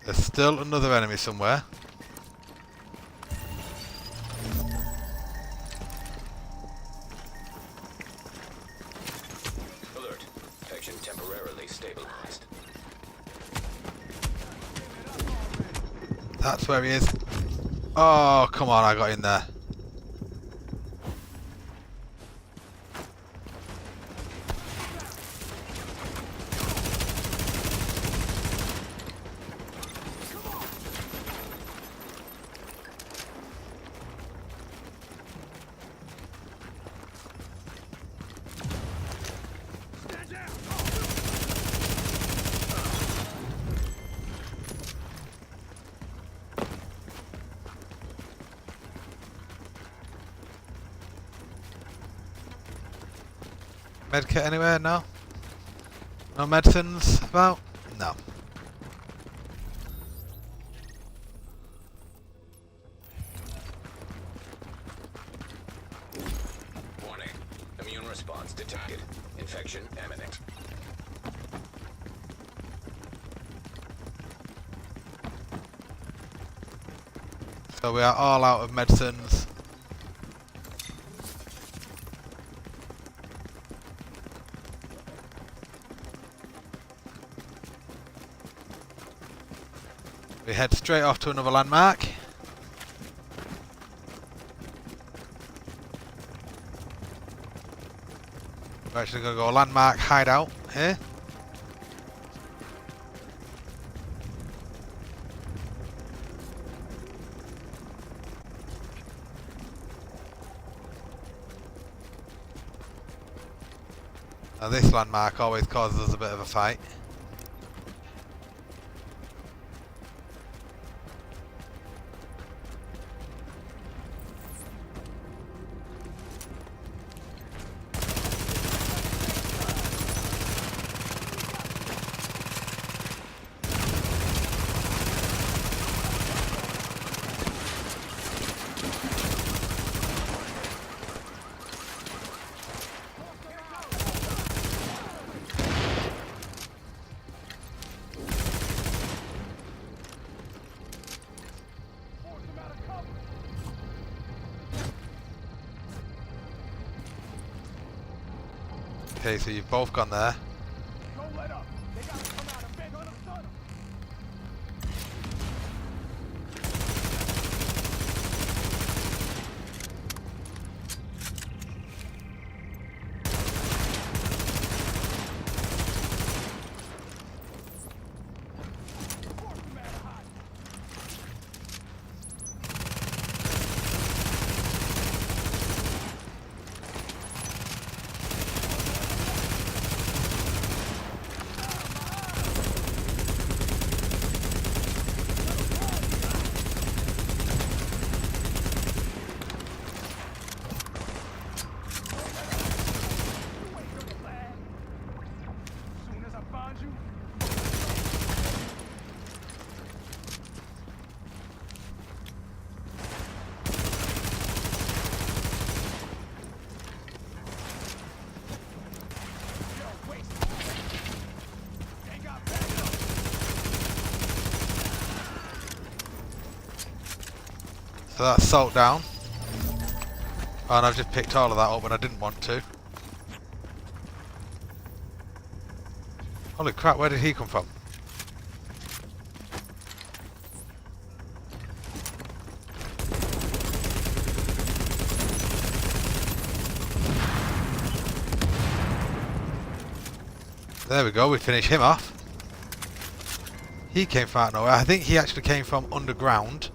There's still another enemy somewhere. Alert. Infection temporarily stabilized. That's where he is. Oh, come on, I got in there. Medkit anywhere? No? No medicines about? No. Warning. Immune response detected. Infection imminent. So we are all out of medicines. We head straight off to another landmark. We're actually going to go landmark hideout here. Now this landmark always causes us a bit of a fight. Okay, so you've both gone there. Don't let up. They gotta come out and bang on them, son. Soon as I find you, yo, waste. They got back up. So that's salt down. Oh, and I've just picked all of that up when I didn't want to. Holy crap, where did he come from? There we go, we finished him off. He came from out of nowhere. I think he actually came from underground.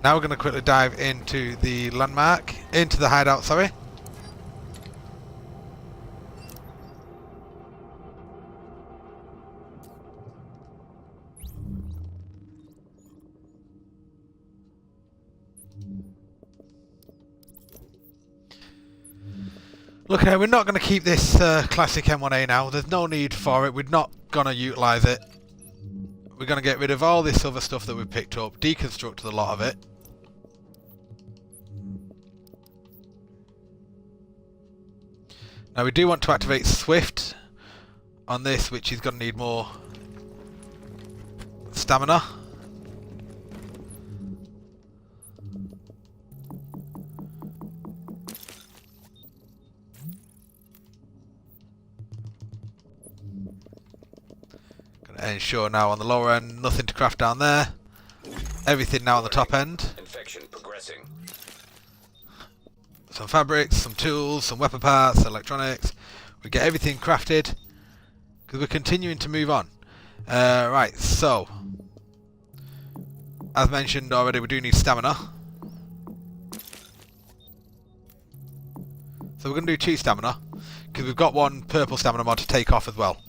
Now we're going to quickly dive into the landmark, into the hideout, sorry. Look, we're not going to keep this classic M1A now. There's no need for it. We're not going to utilise it. We're going to get rid of all this other stuff that we've picked up, deconstruct a lot of it. Now we do want to activate Swift on this, which is going to need more stamina. Ensure now on the lower end, nothing to craft down there. Everything now on the top end. Infection progressing. Some fabrics, some tools, some weapon parts, electronics. We get everything crafted because we're continuing to move on. Right, so as mentioned already, we do need stamina. So we're going to do 2 stamina because we've got 1 purple stamina mod to take off as well.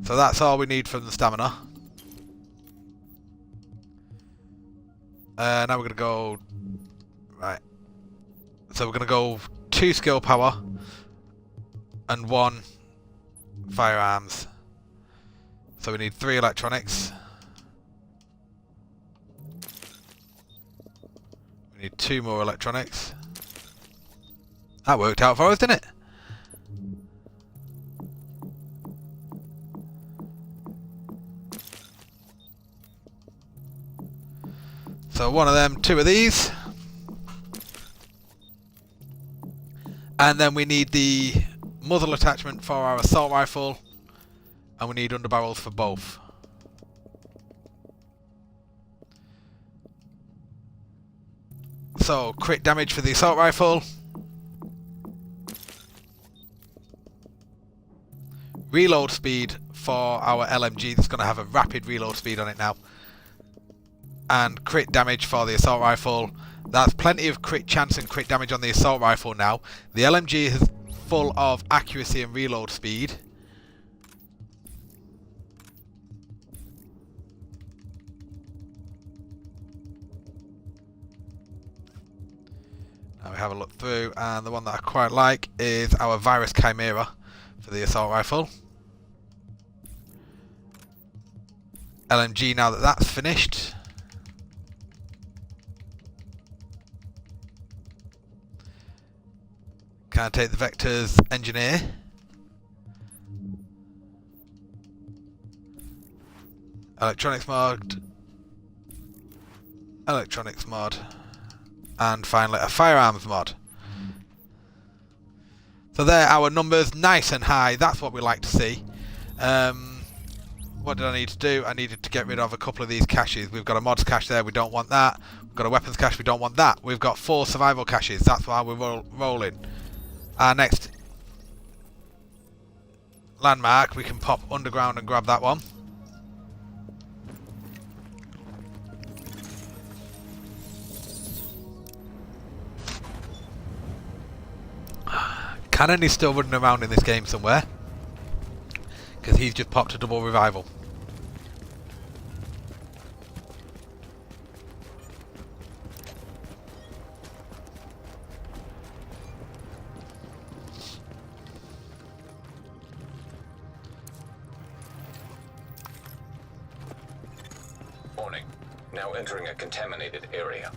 So that's all we need from the stamina. Now we're going to go... Right. So we're going to go 2 skill power and 1 firearms. So we need 3 electronics. We need 2 more electronics. That worked out for us, didn't it? So 1 of them, 2 of these. And then we need the muzzle attachment for our assault rifle. And we need underbarrels for both. So crit damage for the assault rifle. Reload speed for our LMG. That's going to have a rapid reload speed on it now. And crit damage for the assault rifle. That's plenty of crit chance and crit damage on the assault rifle now. The LMG is full of accuracy and reload speed. Now we have a look through, and the one that I quite like is our Virus Chimera for the assault rifle. LMG, now that that's finished. Can I take the Vector's Engineer? Electronics mod. Electronics mod. And finally a firearms mod. So there are our numbers, nice and high. That's what we like to see. What did I need to do? I needed to get rid of a couple of these caches. We've got a mods cache there, we don't want that. We've got a weapons cache, we don't want that. We've got 4 survival caches, that's why we're rolling. Our next landmark, we can pop underground and grab that one. Cannon is still running around in this game somewhere, because he's just popped a double revival. Warning. Now entering a contaminated area.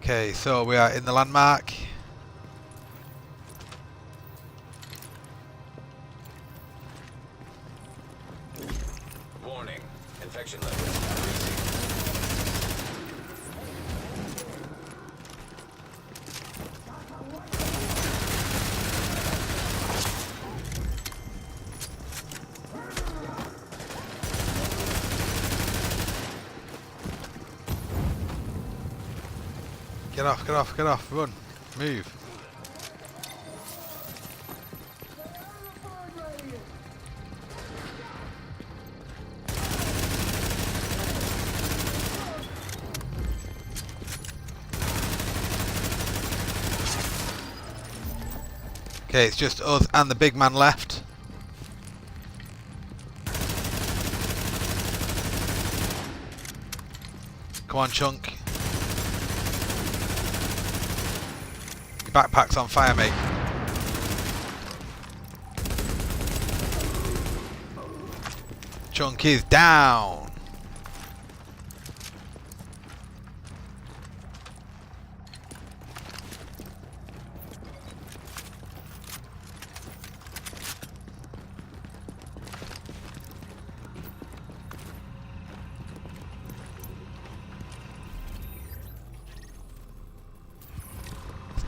Okay, so we are in the landmark. Warning. Infection levels. Get off, get off, get off, run, move. Okay, it's just us and the big man left. Come on, Chunk. Your backpack's on fire, mate. Chunk is down.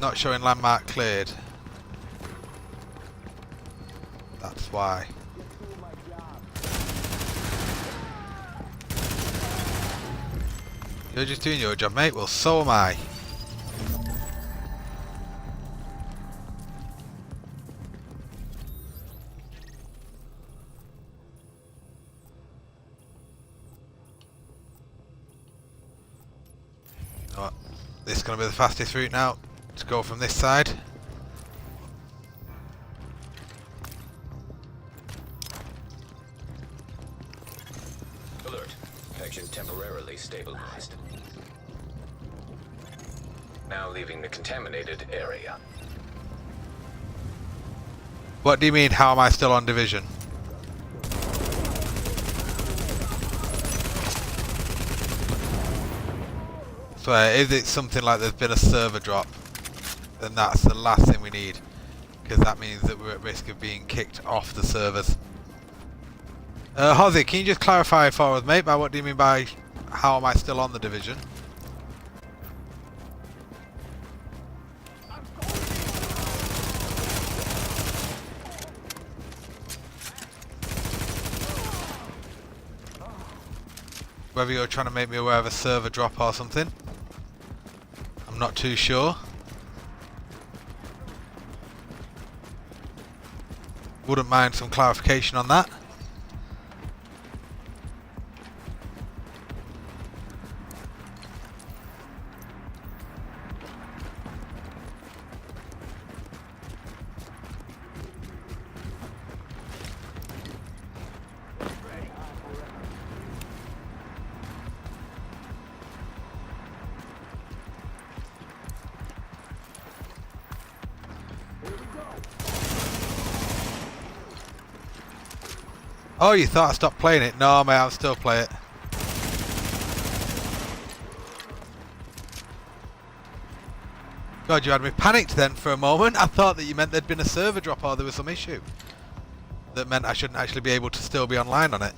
Not showing landmark cleared. That's why. You're just doing your job, mate. Well, so am I. Oh, this is going to be the fastest route now. Let's go from this side. Alert. Infection temporarily stabilized. Now leaving the contaminated area. What do you mean, how am I still on division? So if it's something like there's been a server drop, then that's the last thing we need, because that means that we're at risk of being kicked off the servers. Hozzy, can you just clarify for us, mate, by what do you mean by how am I still on the division? Whether you're trying to make me aware of a server drop or something, I'm not too sure. Wouldn't mind some clarification on that. Oh, you thought I stopped playing it? No, mate, I'll still play it. God, you had me panicked then for a moment. I thought that you meant there'd been a server drop or there was some issue that meant I shouldn't actually be able to still be online on it.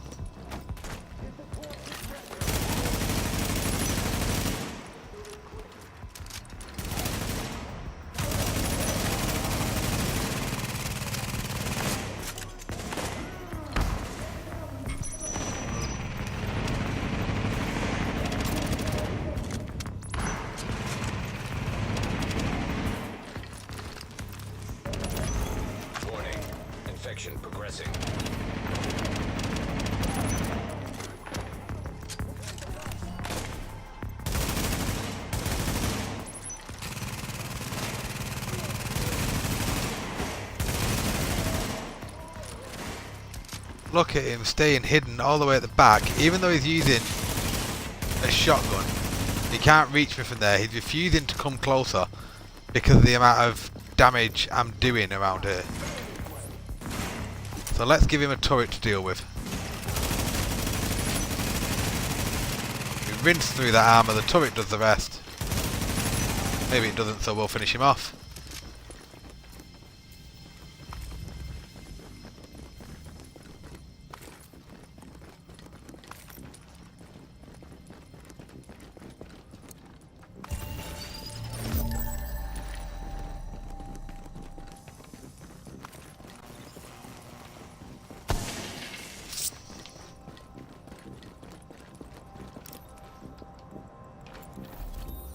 Infection progressing. Look at him staying hidden all the way at the back, even though he's using a shotgun. He can't reach me from there. He's refusing to come closer because of the amount of damage I'm doing around here. So let's give him a turret to deal with. We rinse through that armor, the turret does the rest. Maybe it doesn't, so we'll finish him off.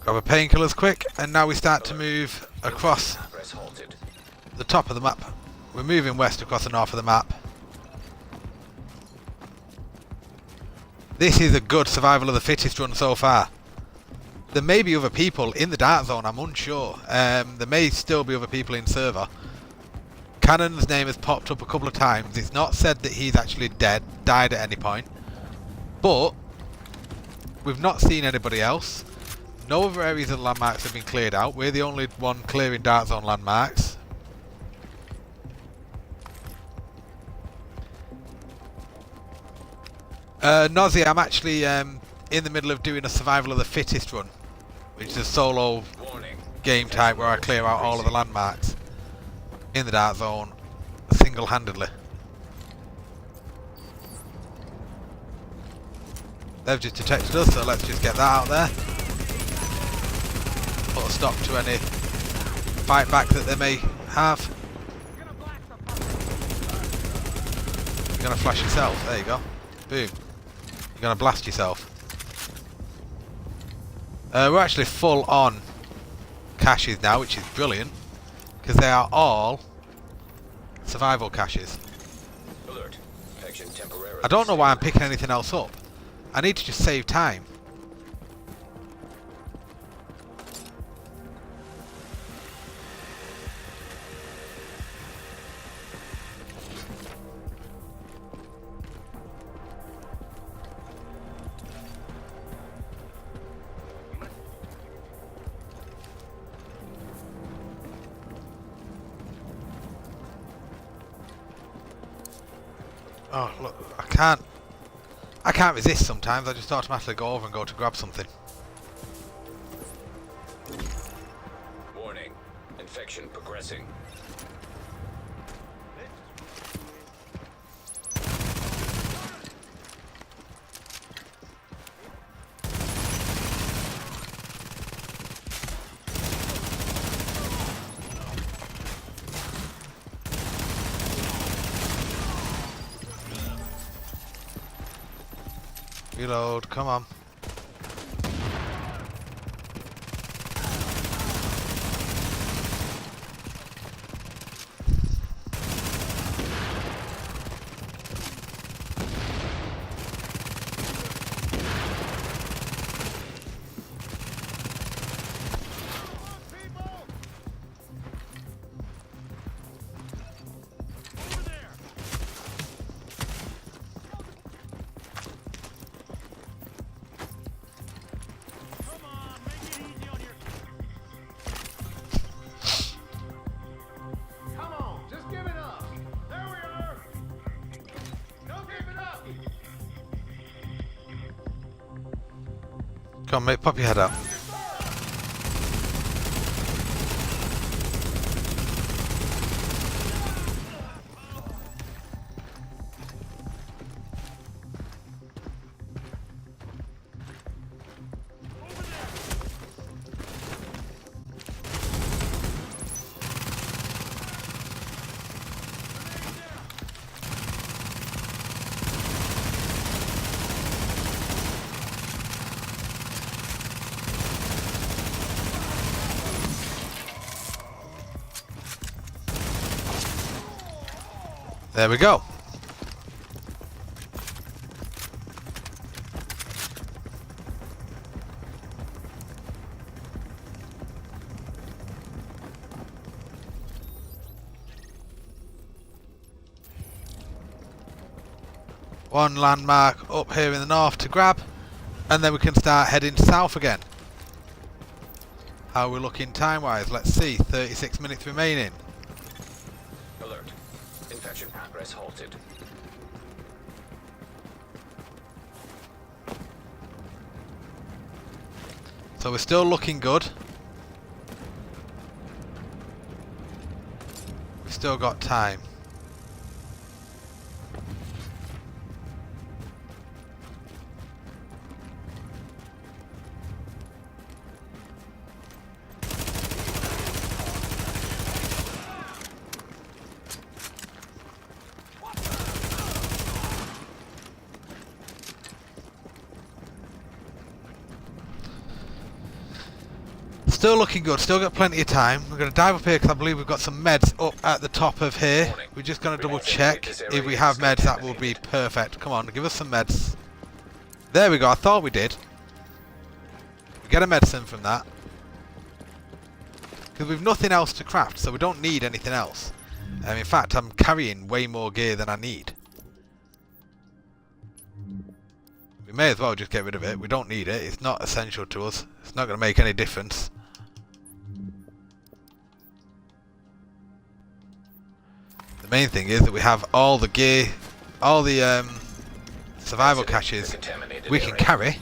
Grab a painkillers quick, and now we start to move across Progress halted. the top of the map. We're moving west across the north of the map. This is a good survival of the fittest run so far. There may be other people in the dark zone, I'm unsure. There may still be other people in server. Cannon's name has popped up a couple of times. It's not said that he's actually died at any point. But we've not seen anybody else. No other areas of landmarks have been cleared out. We're the only one clearing dark zone landmarks. Nozzy, I'm actually in the middle of doing a survival of the fittest run, which is a solo game type where I clear out all of the landmarks in the dark zone single-handedly. They've just detected us, so let's just get that out there. Put a stop to any fight back that they may have. You're gonna flash yourself. There you go. Boom. You're gonna blast yourself. We're actually full on caches now, which is brilliant, because they are all survival caches. Alert. Action temporarily. I don't know why I'm picking anything else up. I need to just save time. Oh look, I can't resist sometimes. I just automatically go over and go to grab something. Warning. Infection progressing. Reload, come on. Come on, mate, pop your head out. There we go. One landmark up here in the north to grab, and then we can start heading south again. How are we looking time-wise? Let's see, 36 minutes remaining. Alert. Infection progress halted. So we're still looking good. still got time. Still looking good, still got plenty of time. We're going to dive up here because I believe we've got some meds up at the top of here. We're just going to double check. If we have meds, that will be perfect. Come on, give us some meds. There we go, I thought we did. We get a medicine from that. Because we've nothing else to craft, so we don't need anything else. In fact, I'm carrying way more gear than I need. We may as well just get rid of it. We don't need it. It's not essential to us. It's not going to make any difference. The main thing is that we have all the gear, all the survival caches we can carry.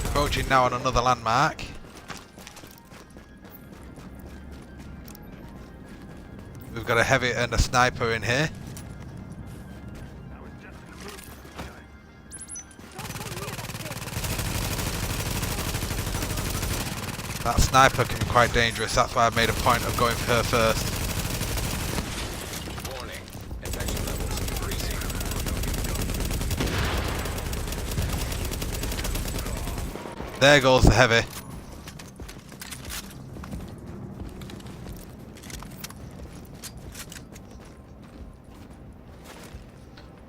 Approaching now on another landmark. We've got a heavy and a sniper in here. That sniper can be quite dangerous, that's why I made a point of going for her first. Warning. Infection levels increasing. There goes the heavy.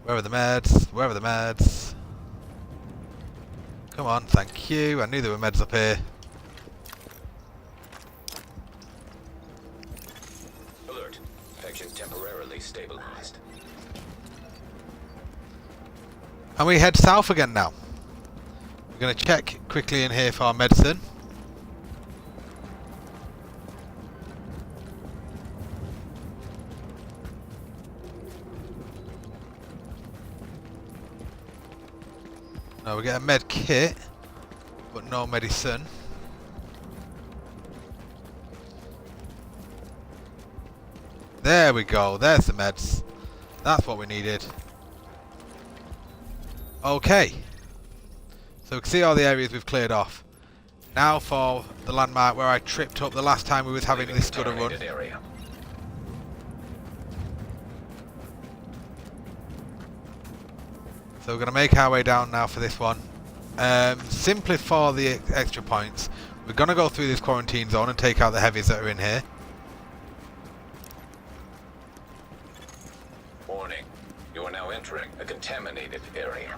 Where are the meds? Where are the meds? Come on, thank you. I knew there were meds up here. Alert. Infection temporarily stabilized. And we head south again now. We're going to check quickly in here for our medicine. Now we get a med kit, but no medicine. There we go, there's the meds. That's what we needed. Okay. So we can see all the areas we've cleared off. Now for the landmark where I tripped up the last time we was having this good a run. Area. So we're going to make our way down now for this one. Simply for the extra points, we're going to go through this quarantine zone and take out the heavies that are in here. Warning. You are now entering a contaminated area.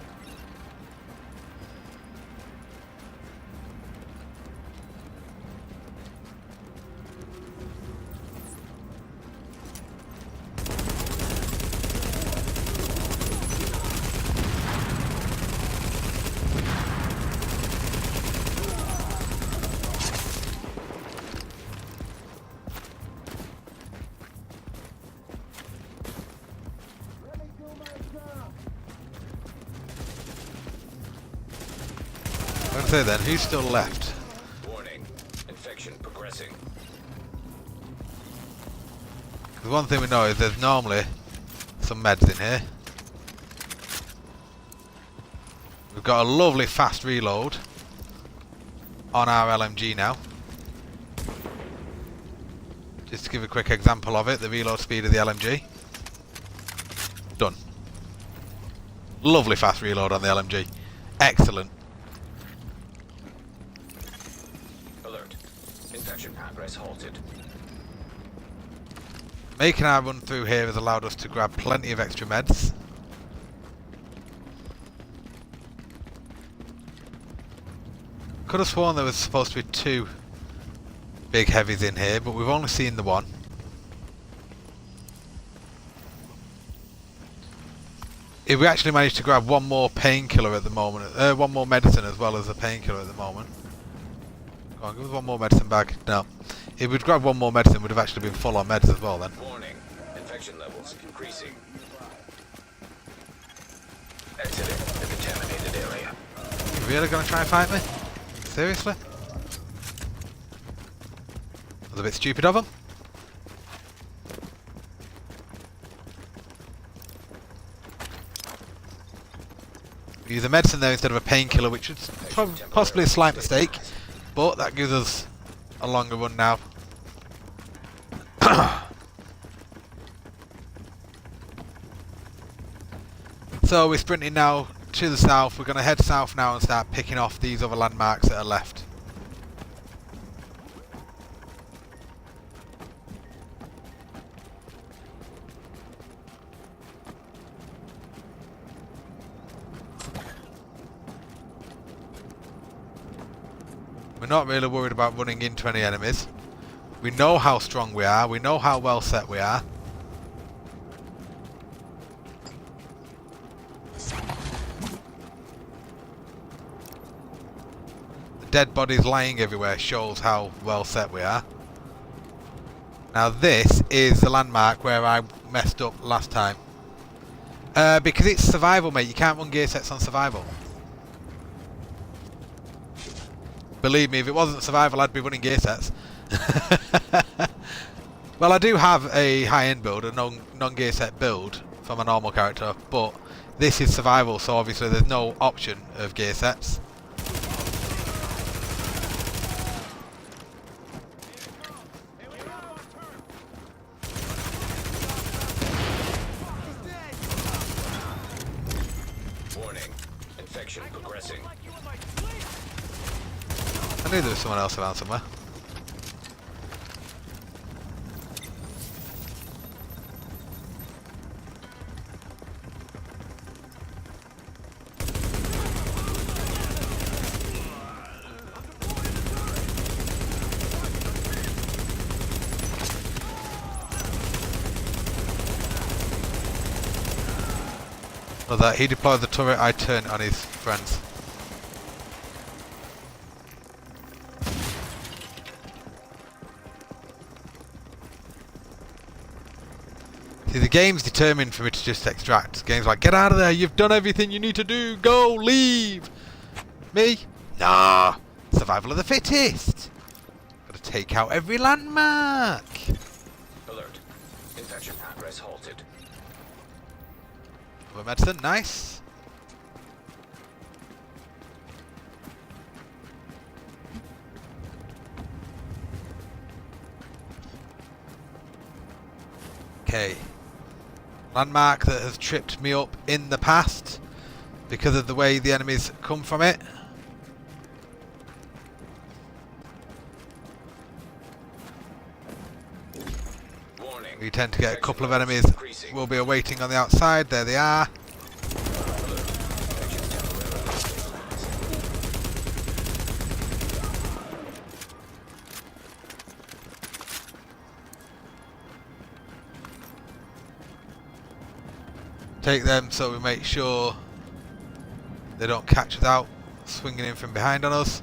Let's say then, who's still left? Warning. Infection progressing. Because one thing we know is there's normally some meds in here. We've got a lovely fast reload on our LMG now. Just to give a quick example of it, the reload speed of the LMG. Done. Lovely fast reload on the LMG. Excellent. Alert. Infection progress halted. Making our run through here has allowed us to grab plenty of extra meds. Could have sworn there was supposed to be 2 big heavies in here, but we've only seen the one. If we actually managed to grab one more painkiller at the moment, one more medicine as well as a painkiller at the moment. Go on, give us one more medicine bag. No. If we'd grabbed one more medicine, we'd have actually been full on meds as well then. Warning. Infection levels increasing. Exiting the contaminated area. You really gonna try and fight me? Seriously? That was a bit stupid of them. Use a medicine there instead of a painkiller, which is possibly a slight mistake, but that gives us a longer run now. So we're sprinting now to the south. We're going to head south now and start picking off these other landmarks that are left. We're not really worried about running into any enemies. We know how strong we are. We know how well set we are. The dead bodies lying everywhere shows how well set we are. Now this is the landmark where I messed up last time. Because it's survival, mate. You can't run gear sets on survival. Believe me, if it wasn't survival, I'd be running gear sets. Well, I do have a high-end build, a non-gear set build for my normal character, but this is survival, so obviously there's no option of gear sets. Warning. Infection progressing. I knew there was someone else around somewhere. Well, that he deployed the turret, I turned on his friends. See, the game's determined for me to just extract. The game's like, get out of there, you've done everything you need to do, go, leave! Me? Nah! Survival of the fittest! Gotta take out every landmark! Alert. Infection progress halted. More medicine, nice. Okay. Landmark that has tripped me up in the past because of the way the enemies come from it. Warning. We tend to get a couple of enemies. We'll be awaiting on the outside. There they are. Take them so we make sure they don't catch us out, swinging in from behind on us.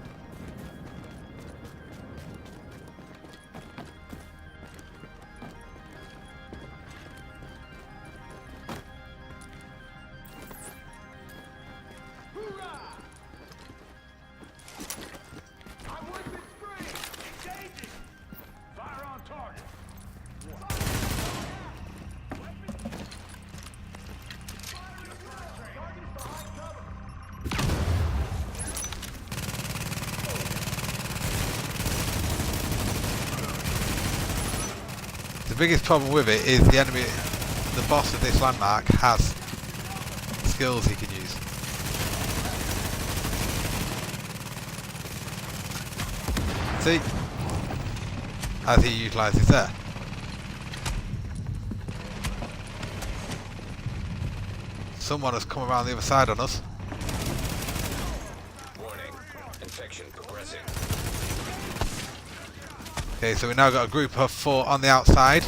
The biggest problem with it is the enemy, the boss of this landmark, has skills he can use. See? As he utilises there. Someone has come around the other side on us. Warning. Infection progressing. Okay, so we now got a group of 4 on the outside.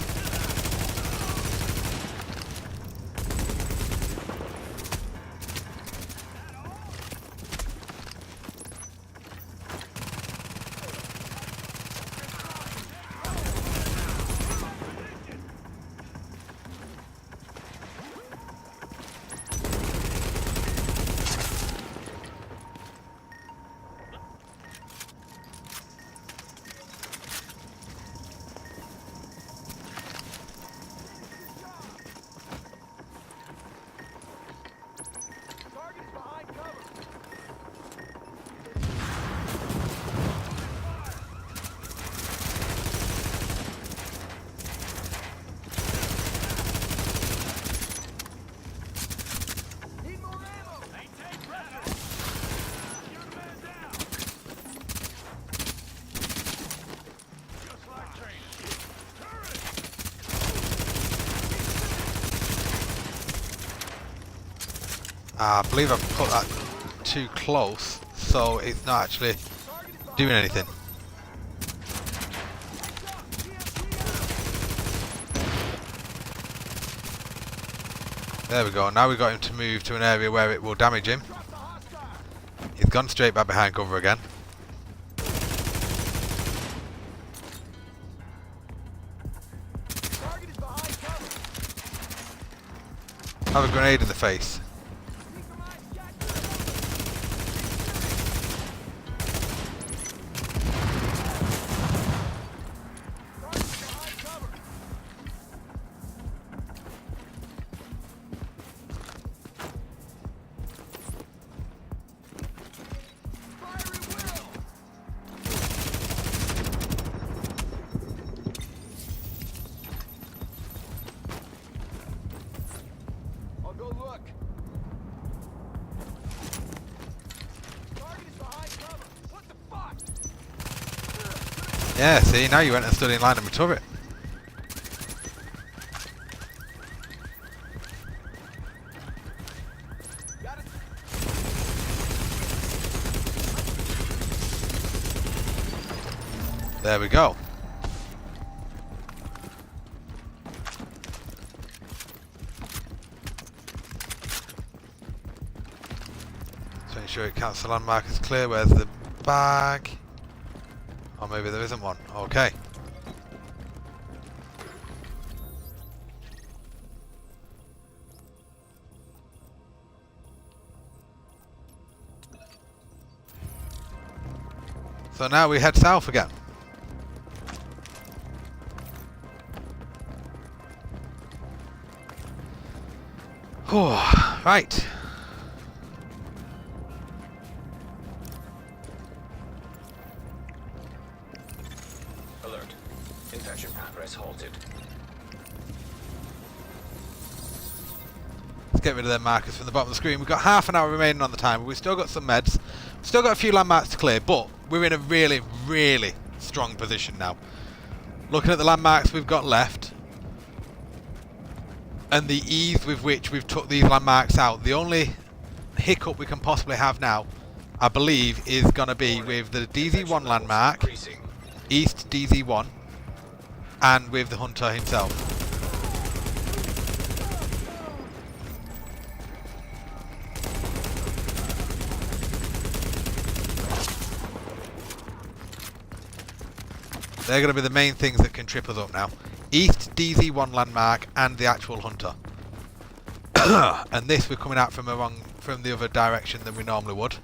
I believe I've put that too close, so it's not actually doing anything. There we go. Now we've got him to move to an area where it will damage him. He's gone straight back behind cover again. Have a grenade in the face. Yeah, see, now you went and stood in line of my turret. There we go. So ensure it counts the landmark is clear. Where's the bag? Or maybe there isn't one. Okay. So now we head south again. Right. Alert. Infection progress halted. Let's get rid of their markers from the bottom of the screen. We've got half an hour remaining on the timer. We've still got some meds. We've still got a few landmarks to clear, but we're in a really, really strong position now. Looking at the landmarks we've got left, and the ease with which we've took these landmarks out, the only hiccup we can possibly have now, I believe, is going to be with the DZ1 landmark, East DZ1, and with the hunter himself. They're going to be the main things that can trip us up now. East DZ1 landmark and the actual hunter. And this we're coming out from the other direction than we normally would.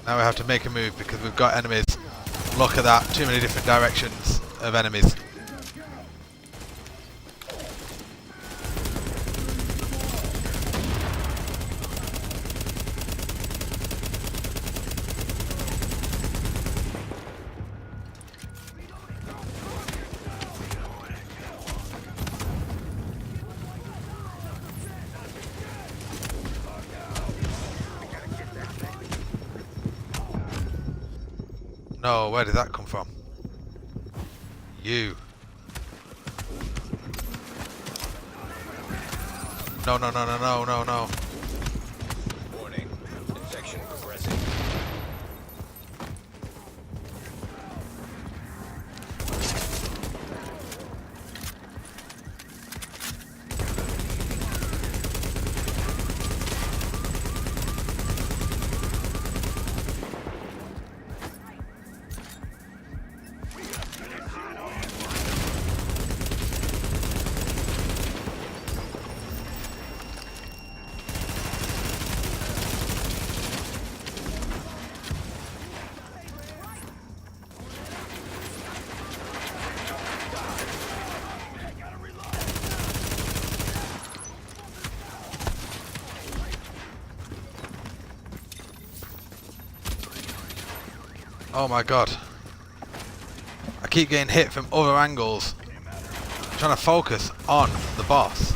Now we have to make a move because we've got enemies. Look at that, too many different directions of enemies. No, where did that come from? You. No, no, no, no, no, no, no. Warning. Infection progressing. Oh my god. I keep getting hit from other angles. I'm trying to focus on the boss.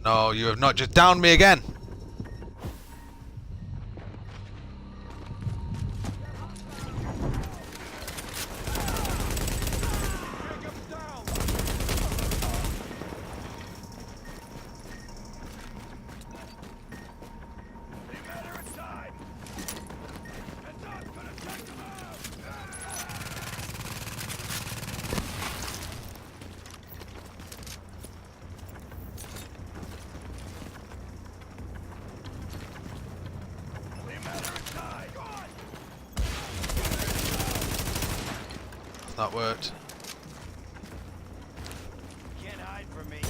No, you have not just downed me again. That worked. Can't hide from me.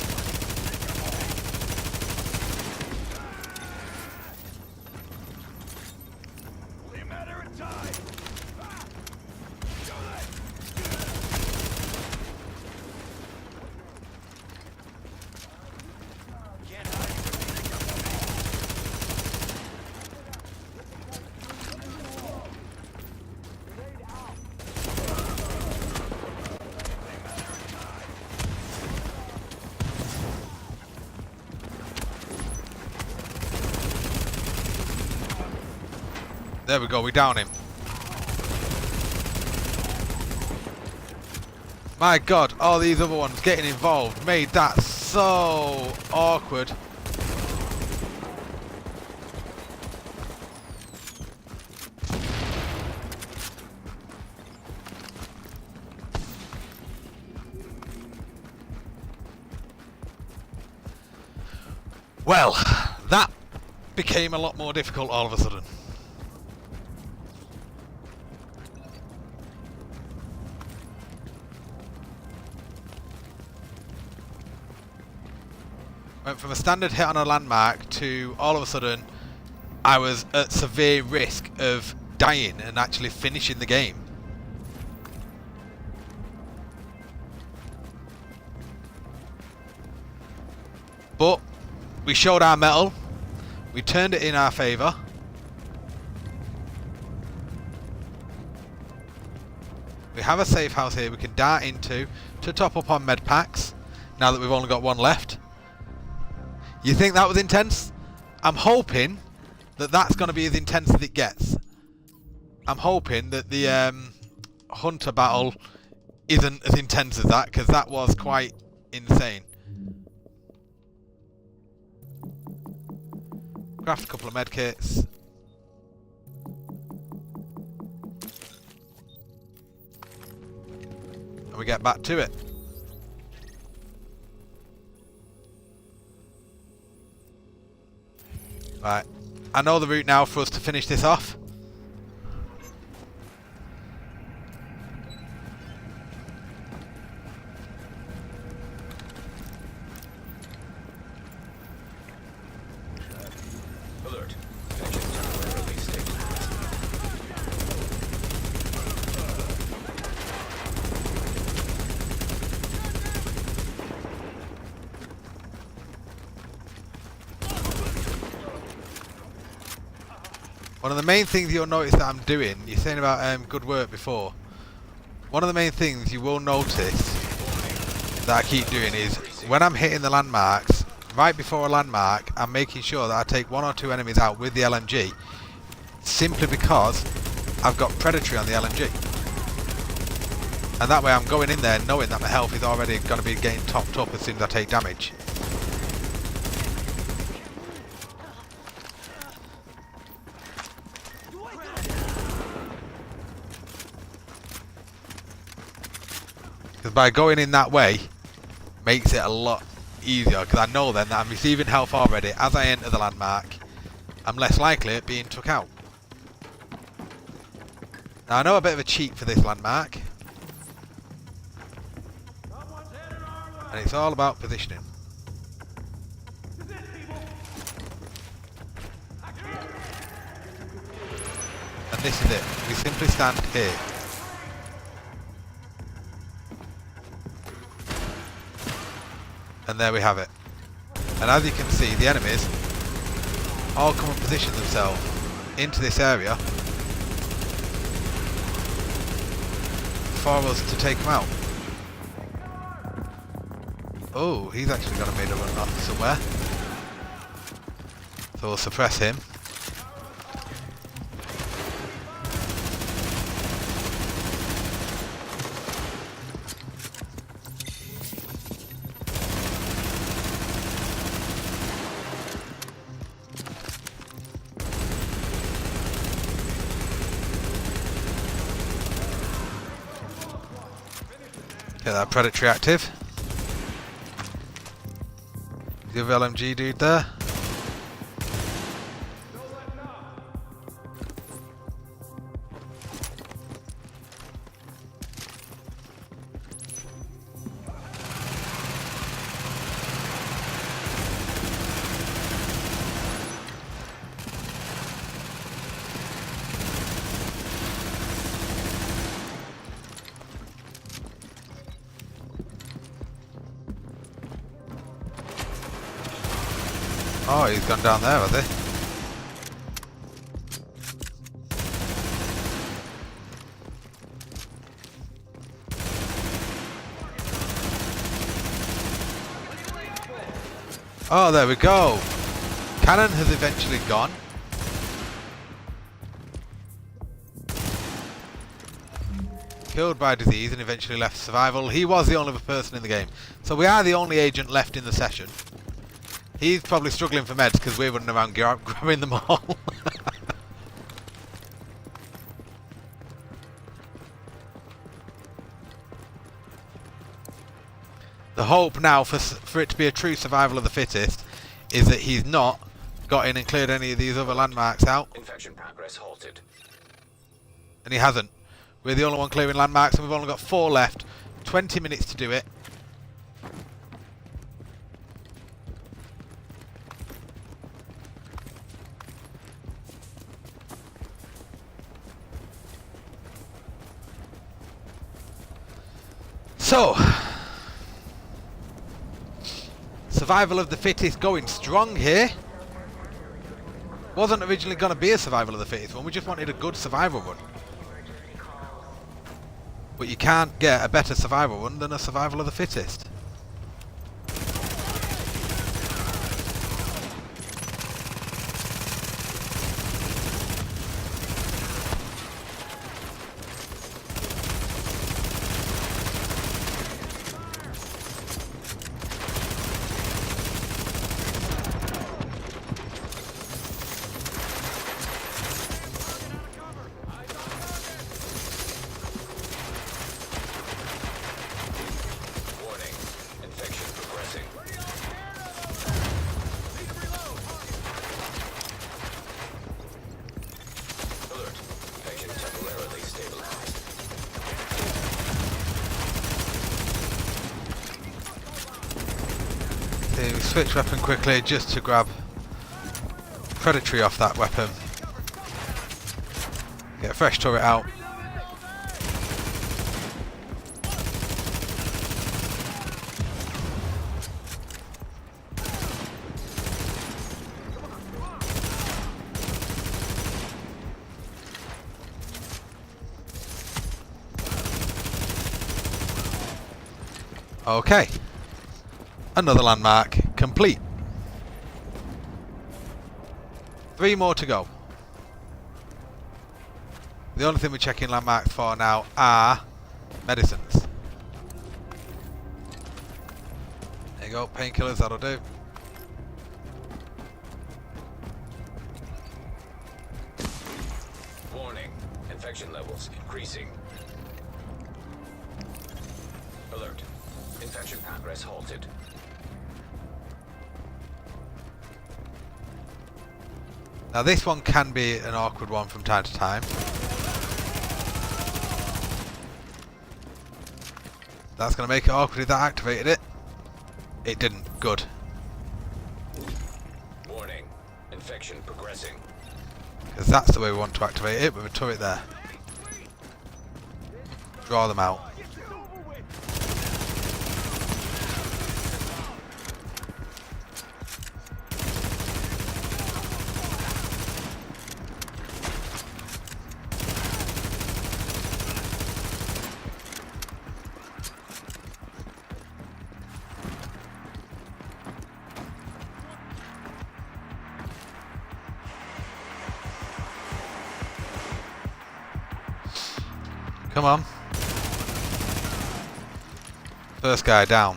Only a matter of time. Can't hide There we go, we down him. My god, all these other ones getting involved made that so awkward. Well, that became a lot more difficult all of a sudden. Went from a standard hit on a landmark to all of a sudden I was at severe risk of dying and actually finishing the game. But we showed our mettle, we turned it in our favour. We have a safe house here we can dart into to top up on med packs now that we've only got one left. You think that was intense? I'm hoping that that's going to be as intense as it gets. I'm hoping that the Hunter battle isn't as intense as that, because that was quite insane. Craft a couple of medkits. And we get back to it. Right, I know the route now for us to finish this off. Alert. Engine timer release state. One of the main things you'll notice that I'm doing, you're saying about good work before. One of the main things you will notice that I keep doing is when I'm hitting the landmarks, right before a landmark, I'm making sure that I take one or two enemies out with the LMG, simply because I've got Predatory on the LMG. And that way I'm going in there knowing that my health is already going to be getting topped up as soon as I take damage. Because by going in that way makes it a lot easier, because I know then that I'm receiving health already as I enter the landmark. I'm less likely at being took out. Now I know a bit of a cheat for this landmark, and it's all about positioning. And this is it. We simply stand here. And there we have it. And as you can see, the enemies all come and position themselves into this area for us to take them out. Oh, he's actually got a made a run off somewhere. So we'll suppress him. Get that predatory active. The other LMG dude there. Oh, he's gone down there, has he? Oh, there we go. Cannon has eventually gone. Killed by disease and eventually left survival. He was the only other person in the game. So we are the only agent left in the session. He's probably struggling for meds because we're running around grabbing them all. The hope now for it to be a true survival of the fittest is that he's not got in and cleared any of these other landmarks out. Infection progress halted. And he hasn't. We're the only one clearing landmarks and we've only got 4 left. 20 minutes to do it. So, survival of the fittest going strong here. Wasn't originally going to be a survival of the fittest one, we just wanted a good survival run. But you can't get a better survival run than a survival of the fittest. Okay, we switch weapon quickly just to grab predatory off that weapon. Get a fresh turret out. Okay. Another landmark complete. 3 more to go. The only thing we're checking landmarks for now are medicines. There you go, painkillers, that'll do. Warning, infection levels increasing. Alert, infection progress halted. Now this one can be an awkward one from time to time. That's going to make it awkward if that activated it. It didn't. Good. Warning, infection progressing. Because that's the way we want to activate it, with a turret there. Draw them out. Come on. First guy down.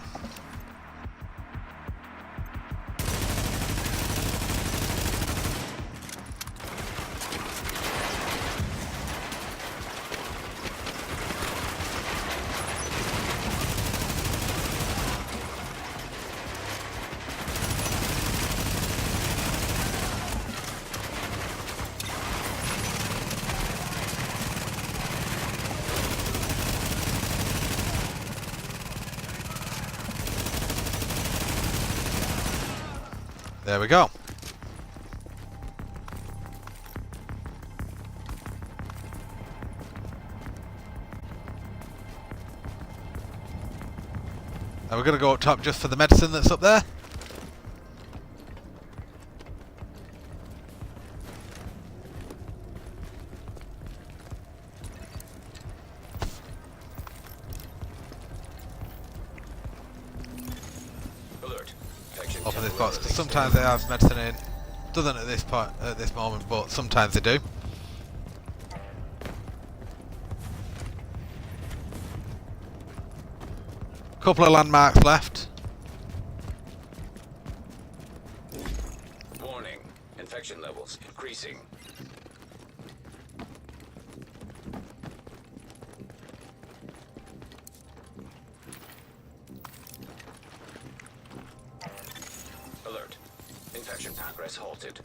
There we go. Now we're going to go up top just for the medicine that's up there. Alert. Up in this box, because sometimes they have medicine in. Doesn't at this point, at this moment, but sometimes they do. Couple of landmarks left. Warning. Infection levels increasing. Alert. Infection progress halted.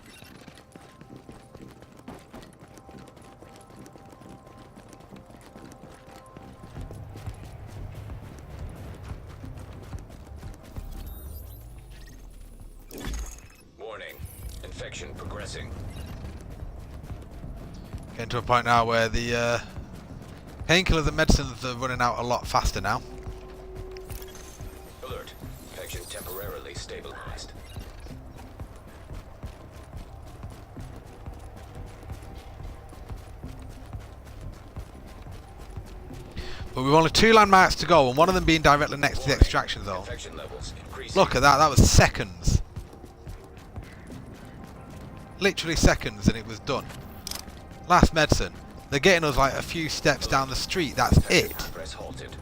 Warning. Infection progressing. Getting to a point now where the painkillers and medicines are running out a lot faster now. Alert. Infection temporarily stabilized. But we've only 2 landmarks to go, and one of them being directly next to the extraction zone. Infection levels increasing. Look at that, that was seconds. Literally seconds and it was done. Last medicine. They're getting us like a few steps down the street, that's Infection it. progress halted.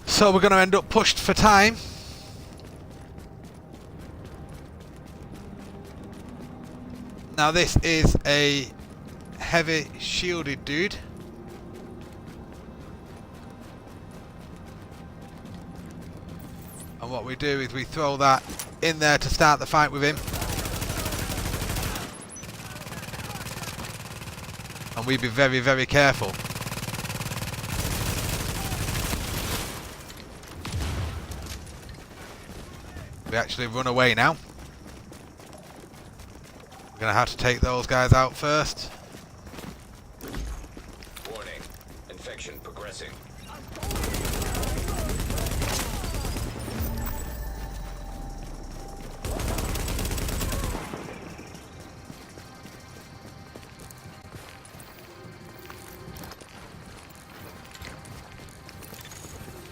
So we're going to end up pushed for time. Now this is a heavy shielded dude. And what we do is we throw that in there to start the fight with him. And we be very, very careful. We actually run away now. We're going to have to take those guys out first. Warning. Infection progressing.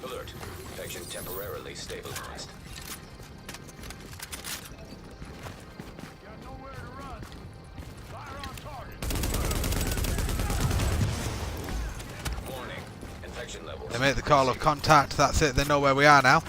Alert. Infection temporarily stabilized. Got nowhere to run. Fire on target. Warning. Infection levels. They make the call of contact, that's it, they know where we are now.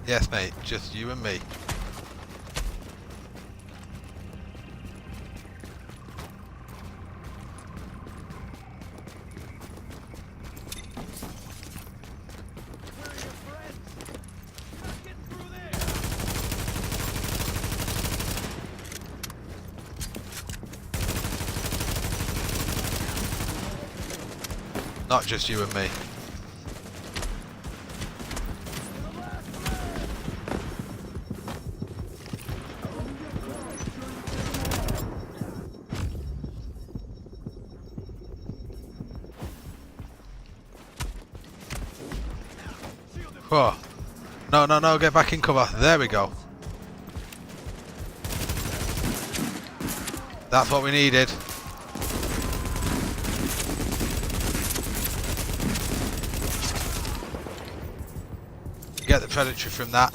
Yes, mate, just you and me. Where are your friends? You're not getting through there. Not just you and me. Whoa. No, no, no, get back in cover. There we go. That's what we needed. Get the predatory from that.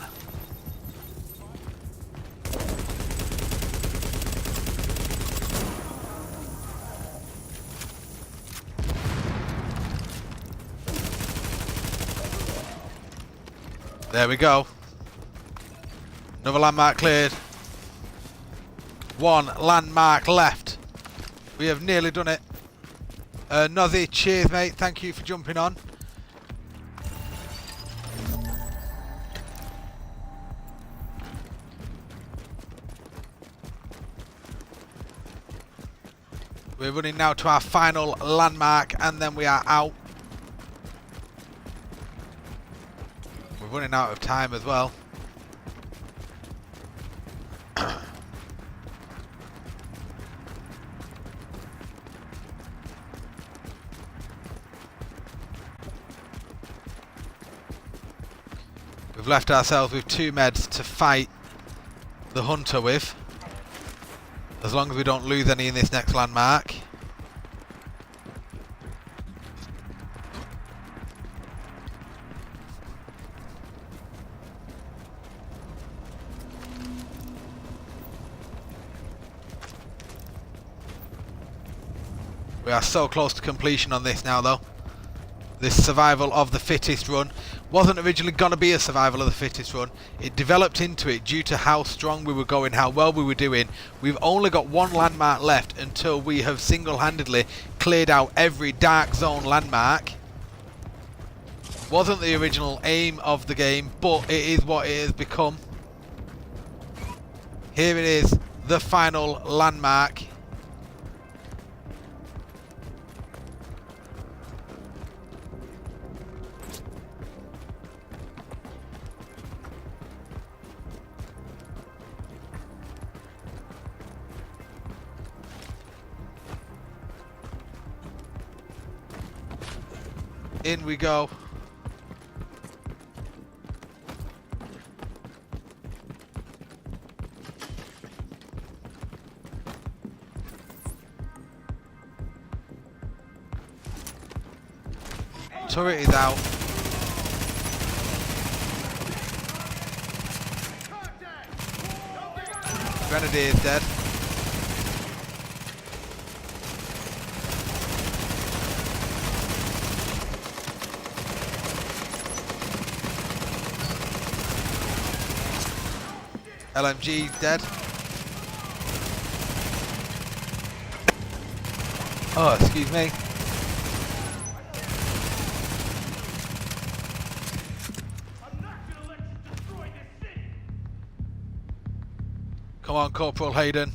There we go. Another landmark cleared. One landmark left. We have nearly done it. Nozzy, cheers mate. Thank you for jumping on. We're running now to our final landmark and then we are out. We're running out of time as well. We've left ourselves with 2 meds to fight the hunter with. As long as we don't lose any in this next landmark. We are so close to completion on this now though. This survival of the fittest run wasn't originally going to be a survival of the fittest run. It developed into it due to how strong we were going, how well we were doing. We've only got 1 landmark left until we have single-handedly cleared out every dark zone landmark. Wasn't the original aim of the game, but it is what it has become. Here it is, the final landmark. In we go. Turret is out. Grenadier is dead. LMG dead. Oh, excuse me. Come on, Corporal Hayden.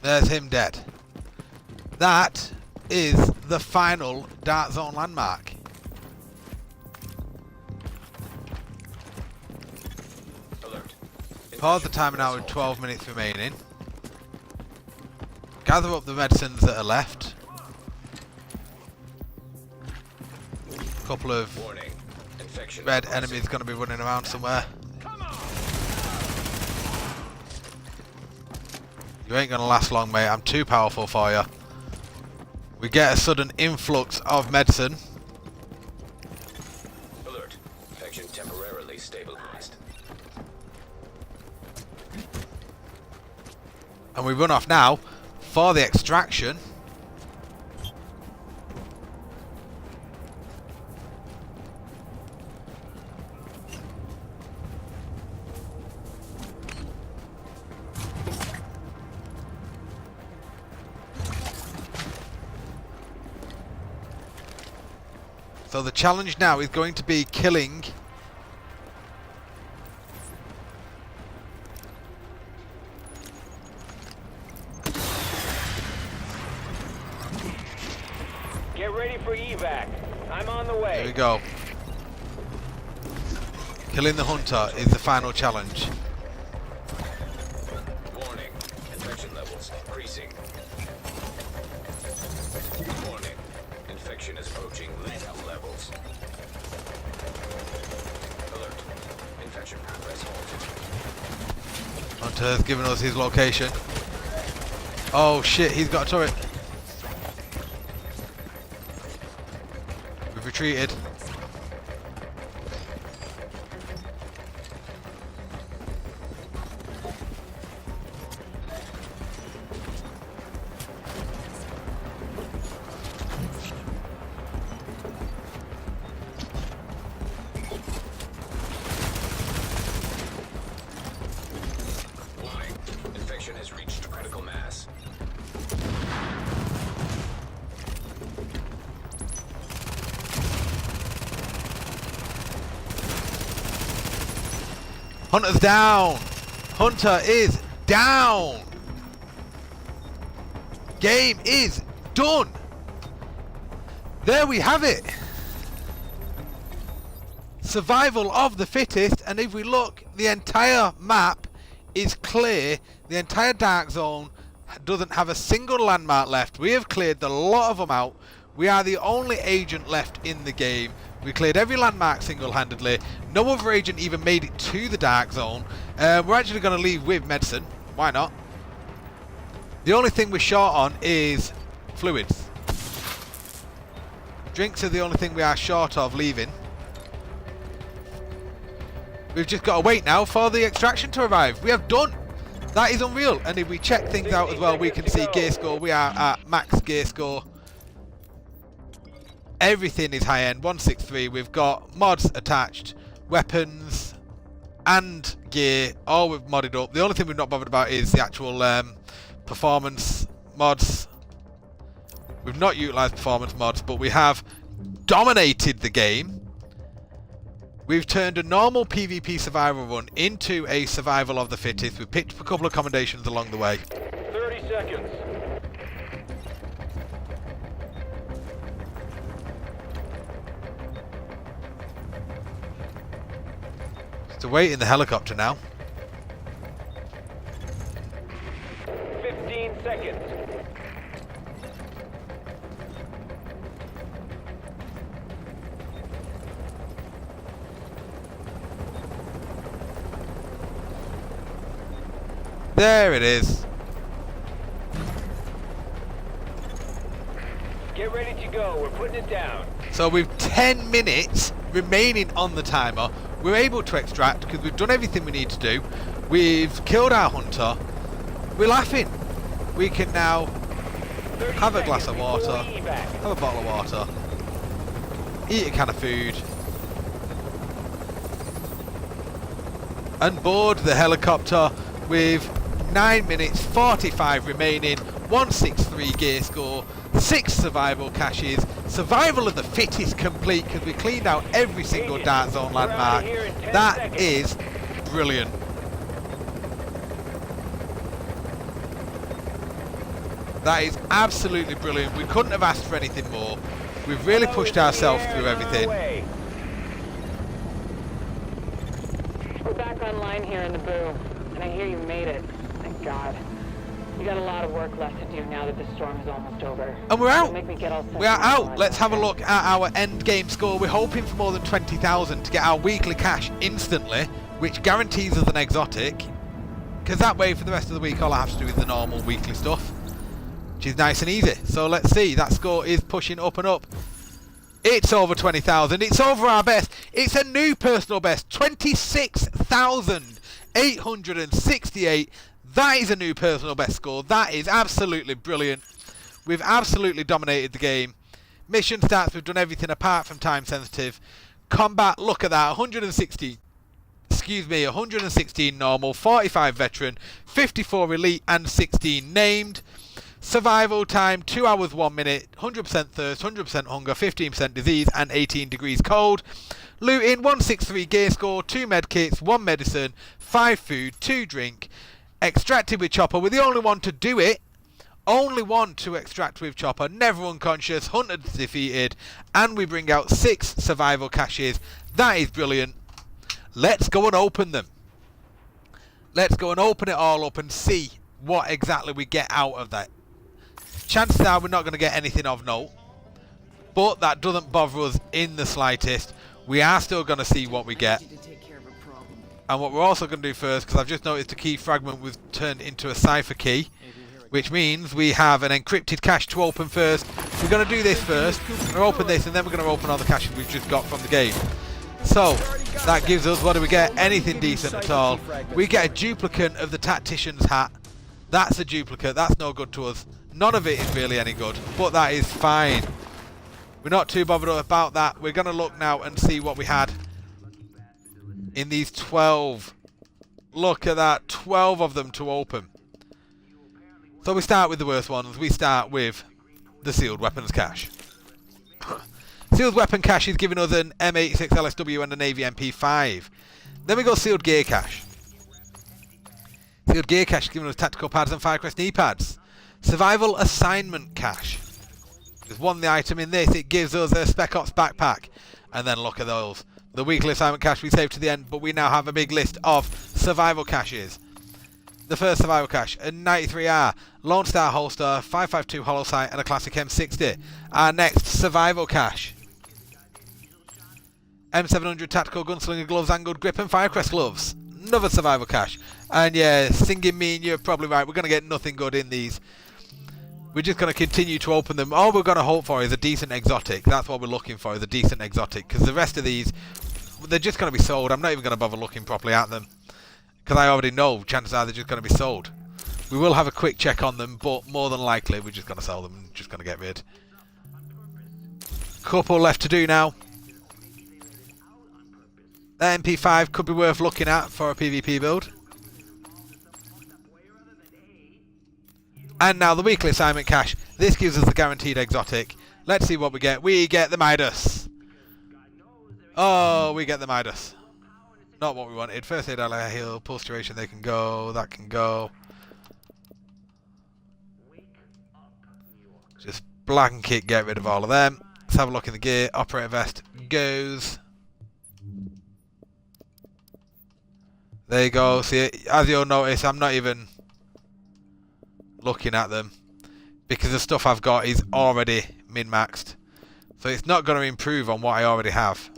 There's him dead. That is the final Dark Zone landmark. Alert. Pause the timer now with 12 minutes remaining. Gather up the medicines that are left. A couple of Warning. Infection red processing. enemies going to be running around somewhere. You ain't going to last long, mate. I'm too powerful for you. We get a sudden influx of medicine. Alert. Infection temporarily stabilized. And we run off now for the extraction. So the challenge now is going to be killing Get ready for evac. I'm on the way. Here we go. Killing the hunter is the final challenge. Warning. Infection levels increasing. Warning. Infection is approaching lethal levels. Alert. Infection progress halted. Hunter's giving us his location. Oh shit, he's got a turret. We've retreated. Warning. Infection has reached critical mass. Hunter's down! Hunter is down! Game is done! There we have it! Survival of the fittest, and if we look, the entire map is clear. The entire dark zone doesn't have a single landmark left. We have cleared a lot of them out. We are the only agent left in the game. We cleared every landmark single-handedly. No other agent even made it to the dark zone. We're actually going to leave with medicine. Why not? The only thing we're short on is fluids. Drinks are the only thing we are short of leaving. We've just got to wait now for the extraction to arrive. We have done. That is unreal. And if we check things out as well, we can see gear score. We are at max gear score. Everything is high end, 163. We've got mods attached, weapons and gear, all we've modded up. The only thing we've not bothered about is the actual performance mods. We've not utilised performance mods, but we have dominated the game. We've turned a normal PvP survival run into a survival of the fittest. We've picked up a couple of accommodations along the way. 30 seconds. So wait in the helicopter now. 15 seconds. There it is. Get ready to go. We're putting it down. So with 10 minutes remaining on the timer, we're able to extract because we've done everything we need to do. We've killed our hunter. We're laughing. We can now have a glass of water, have a bottle of water, eat a can of food, and board the helicopter with 9 minutes 45 remaining, 163 gear score, 6 survival caches, survival of the fittest complete because we cleaned out every single dark zone landmark. That is brilliant. That is absolutely brilliant. We couldn't have asked for anything more. We've really pushed ourselves through everything. We're back online here in the boom, and I hear you made it. Thank God. You got a lot of work left to do now that the storm is almost over. And we're out. Don't make me get all We are out. Let's have a look at our end game score. We're hoping for more than 20,000 to get our weekly cash instantly, which guarantees us an exotic. Because that way, for the rest of the week, all I have to do is the normal weekly stuff. which is nice and easy. So let's see, that score is pushing up and up. It's over 20,000. It's over our best. It's a new personal best. 26,868. That is a new personal best score. That is absolutely brilliant. We've absolutely dominated the game. Mission stats, we've done everything apart from time sensitive. Combat, look at that. 116 normal, 45 veteran, 54 elite and 16 named. Survival time 2 hours 1 minute, 100% thirst, 100% hunger, 15% disease and 18 degrees cold. Looting 163 gear score, 2 medkits, 1 medicine, 5 food, 2 drink. Extracted with chopper, we're the only one to do it. Only one to extract with chopper, never unconscious, hunted defeated, and we bring out 6 survival caches. That is brilliant. Let's go and open them. Let's go and open it all up and see what exactly we get out of that. Chances are we're not going to get anything of note, but that doesn't bother us in the slightest. We are still going to see what we get. And what we're also going to do first, because I've just noticed the key fragment was turned into a cipher key, which means we have an encrypted cache to open first. We're going to do this first. We'll open this and then we're going to open all the caches we've just got from the game. So that gives us, what do we get? Anything decent at all. We get a duplicate of the tactician's hat. That's a duplicate. That's no good to us. None of it is really any good, but that is fine. We're not too bothered about that. We're going to look now and see what we had in these 12. Look at that, 12 of them to open. So we start with the worst ones. We start with the sealed weapons cache. Sealed weapon cache is giving us an M86 LSW and a Navy MP5. Then we got sealed gear cache. Sealed gear cache is giving us tactical pads and Firecrest knee pads. Survival assignment cache. There's one the item in this. It gives us a Spec Ops backpack. And then look at those. The weekly assignment cache we saved to the end, but we now have a big list of survival caches. The first survival cache, a 93R, Lone Star holster, 5.52 hollow sight and a classic M60. Our next survival cache. M700 tactical gunslinger gloves, angled grip and Firecrest gloves. Another survival cache. And yeah, singing me and you're probably right, we're going to get nothing good in these. We're just going to continue to open them. All we're going to hope for is a decent exotic. That's what we're looking for, is a decent exotic. Because the rest of these, they're just going to be sold. I'm not even going to bother looking properly at them, because I already know chances are they're just going to be sold. We will have a quick check on them, but more than likely we're just going to sell them and just going to get rid. Couple left to do now. That MP5 could be worth looking at for a PvP build. And now the weekly assignment cache. This gives us the guaranteed exotic. Let's see what we get. We get the Midas. Oh, we get the Midas. Not what we wanted. First aid, ally heal, pulse duration, they can go. That can go. Just blanket get rid of all of them. Let's have a look in the gear. Operator vest goes. There you go. See, as you'll notice, I'm not even looking at them because the stuff I've got is already min-maxed. So it's not going to improve on what I already have.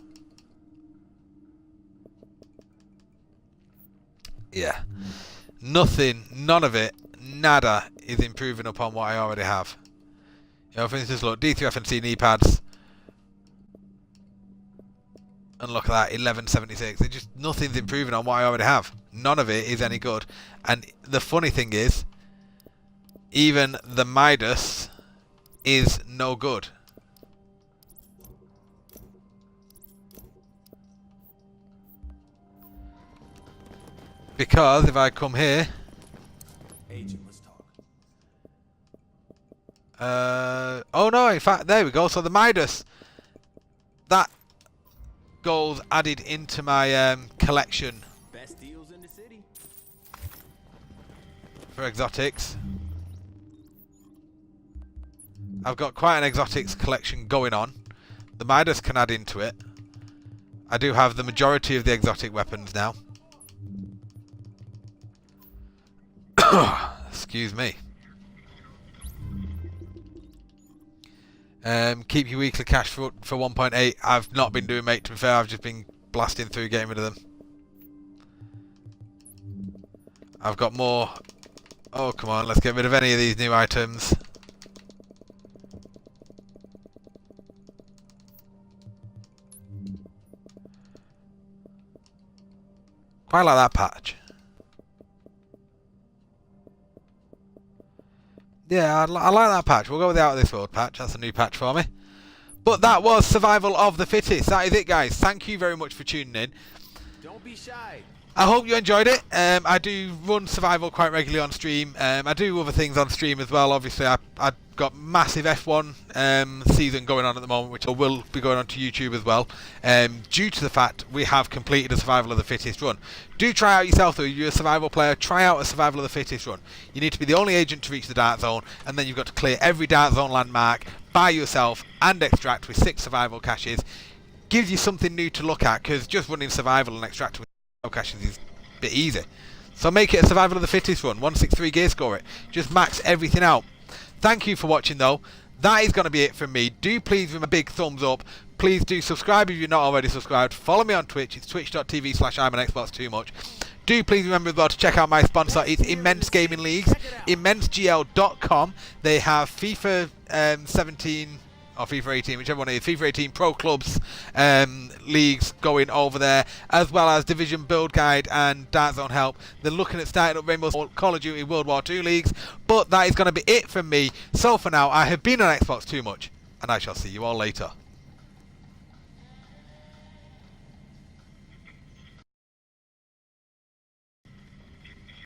Yeah. Nothing, none of it, nada is improving upon what I already have. You know, for instance, look, D3 FNC knee pads. And look at that, 1176. It just, nothing's improving on what I already have. None of it is any good. And the funny thing is, even the Midas is no good. Because if I come here, Agent, let's talk. oh no, in fact, there we go. So the Midas, that goes added into my collection Best deals in the city. for exotics. I've got quite an exotics collection going on. The Midas can add into it. I do have the majority of the exotic weapons now. Excuse me. Keep your weekly cash for 1.8. I've not been doing, mate, to be fair. I've just been blasting through getting rid of them. I've got more. Oh, come on. Let's get rid of any of these new items. Quite like that patch. Yeah, I like that patch. We'll go with the Out of This World patch. That's a new patch for me. But that was Survival of the Fittest. That is it, guys. Thank you very much for tuning in. Don't be shy. I hope you enjoyed it. I do run survival quite regularly on stream. I do other things on stream as well. Obviously, I've got massive F1 season going on at the moment, which will be going on to YouTube as well. Due to the fact we have completed a Survival of the Fittest run. Do try out yourself though. If you're a survival player, try out a Survival of the Fittest run. You need to be the only agent to reach the Dark Zone, and then you've got to clear every Dark Zone landmark by yourself and extract with 6 survival caches. Gives you something new to look at, because just running survival and extracting with caches is a bit easy. So make it a Survival of the Fittest run. 163 gear score it. Just max everything out. Thank you for watching though. That is going to be it from me. Do please give me a big thumbs up. Please do subscribe if you're not already subscribed. Follow me on Twitch. It's twitch.tv/I'mAnXbox2much. Do please remember as well to check out my sponsor. It's Immense Gaming Leagues. ImmenseGL.com. They have FIFA 17 or FIFA 18, whichever one it is, FIFA 18 Pro Clubs leagues going over there, as well as Division Build Guide and DarkZone Help. They're looking at starting up Rainbow Call of Duty World War II leagues, but that is going to be it from me. So for now, I have been on Xbox Too Much, and I shall see you all later.